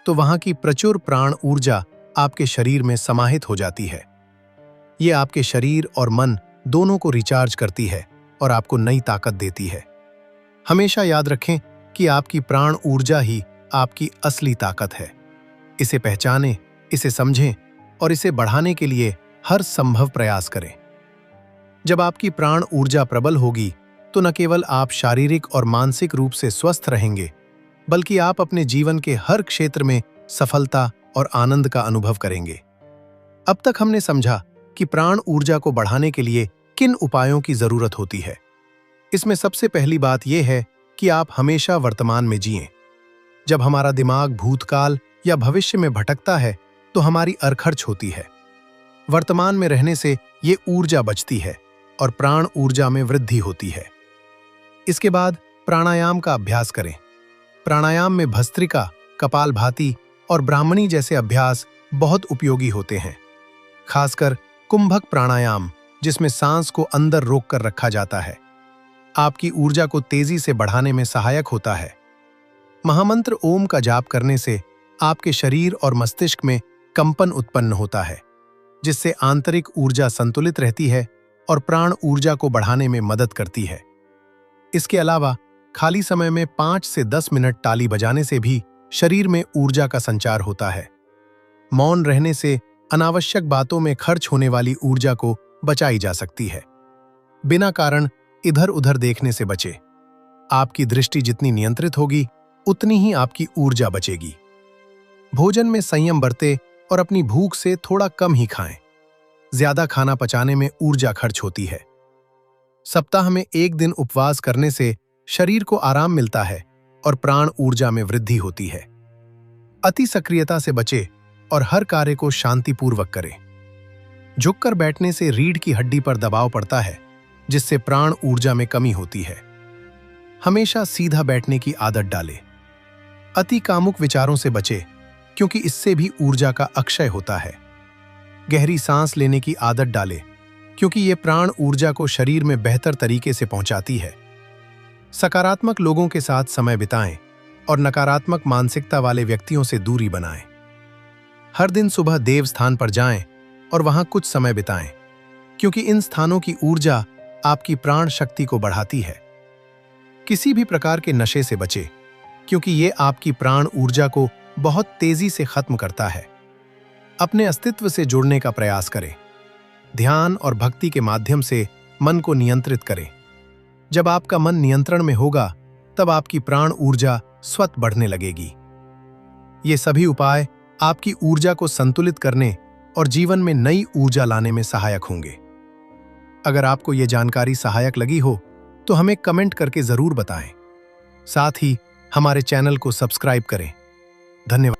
तो वहां की प्रचुर प्राण ऊर्जा आपके शरीर में समाहित हो जाती है। ये आपके शरीर और मन दोनों को रिचार्ज करती है और आपको नई ताकत देती है। हमेशा याद रखें कि आपकी प्राण ऊर्जा ही आपकी असली ताकत है। इसे पहचानें, इसे समझें और इसे बढ़ाने के लिए हर संभव प्रयास करें। जब आपकी प्राण ऊर्जा प्रबल होगी तो न केवल आप शारीरिक और मानसिक रूप से स्वस्थ रहेंगे, बल्कि आप अपने जीवन के हर क्षेत्र में सफलता और आनंद का अनुभव करेंगे। अब तक हमने समझा कि प्राण ऊर्जा को बढ़ाने के लिए किन उपायों की जरूरत होती है। इसमें सबसे पहली बात यह है कि आप हमेशा वर्तमान में जिएं। जब हमारा दिमाग भूतकाल या भविष्य में भटकता है तो हमारी अरखर्च होती है। वर्तमान में रहने से ये ऊर्जा बचती है और प्राण ऊर्जा में वृद्धि होती है। इसके बाद प्राणायाम का अभ्यास करें। प्राणायाम में भस्त्रिका, कपालभाति और ब्राह्मणी जैसे अभ्यास बहुत उपयोगी होते हैं। खासकर कुंभक प्राणायाम, जिसमें सांस को अंदर रोककर रखा जाता है, आपकी ऊर्जा को तेजी से बढ़ाने में सहायक होता है। महामंत्र ओम का जाप करने से आपके शरीर और मस्तिष्क में कंपन उत्पन्न होता है, जिससे आंतरिक ऊर्जा संतुलित रहती है और प्राण ऊर्जा को बढ़ाने में मदद करती है। इसके अलावा खाली समय में 5 से 10 मिनट ताली बजाने से भी शरीर में ऊर्जा का संचार होता है। मौन रहने से अनावश्यक बातों में खर्च होने वाली ऊर्जा को बचाई जा सकती है। बिना कारण इधर उधर देखने से बचें। आपकी दृष्टि जितनी नियंत्रित होगी, उतनी ही आपकी ऊर्जा बचेगी। भोजन में संयम बरतें और अपनी भूख से थोड़ा कम ही खाएं। ज्यादा खाना पचाने में ऊर्जा खर्च होती है। सप्ताह में 1 दिन उपवास करने से शरीर को आराम मिलता है और प्राण ऊर्जा में वृद्धि होती है। अति सक्रियता से बचें और हर कार्य को शांतिपूर्वक करें। झुककर बैठने से रीढ़ की हड्डी पर दबाव पड़ता है, जिससे प्राण ऊर्जा में कमी होती है। हमेशा सीधा बैठने की आदत डालें। अति कामुक विचारों से बचें, क्योंकि इससे भी ऊर्जा का अक्षय होता है। गहरी सांस लेने की आदत डालें, क्योंकि ये प्राण ऊर्जा को शरीर में बेहतर तरीके से पहुंचाती है। सकारात्मक लोगों के साथ समय बिताएं और नकारात्मक मानसिकता वाले व्यक्तियों से दूरी बनाएं। हर दिन सुबह देव स्थान पर जाएं और वहां कुछ समय बिताएं, क्योंकि इन स्थानों की ऊर्जा आपकी प्राण शक्ति को बढ़ाती है। किसी भी प्रकार के नशे से बचें, क्योंकि ये आपकी प्राण ऊर्जा को बहुत तेजी से खत्म करता है। अपने अस्तित्व से जुड़ने का प्रयास करें। ध्यान और भक्ति के माध्यम से मन को नियंत्रित करें। जब आपका मन नियंत्रण में होगा, तब आपकी प्राण ऊर्जा स्वतः बढ़ने लगेगी। ये सभी उपाय आपकी ऊर्जा को संतुलित करने और जीवन में नई ऊर्जा लाने में सहायक होंगे। अगर आपको ये जानकारी सहायक लगी हो तो हमें कमेंट करके जरूर बताएं। साथ ही हमारे चैनल को सब्सक्राइब करें। धन्यवाद।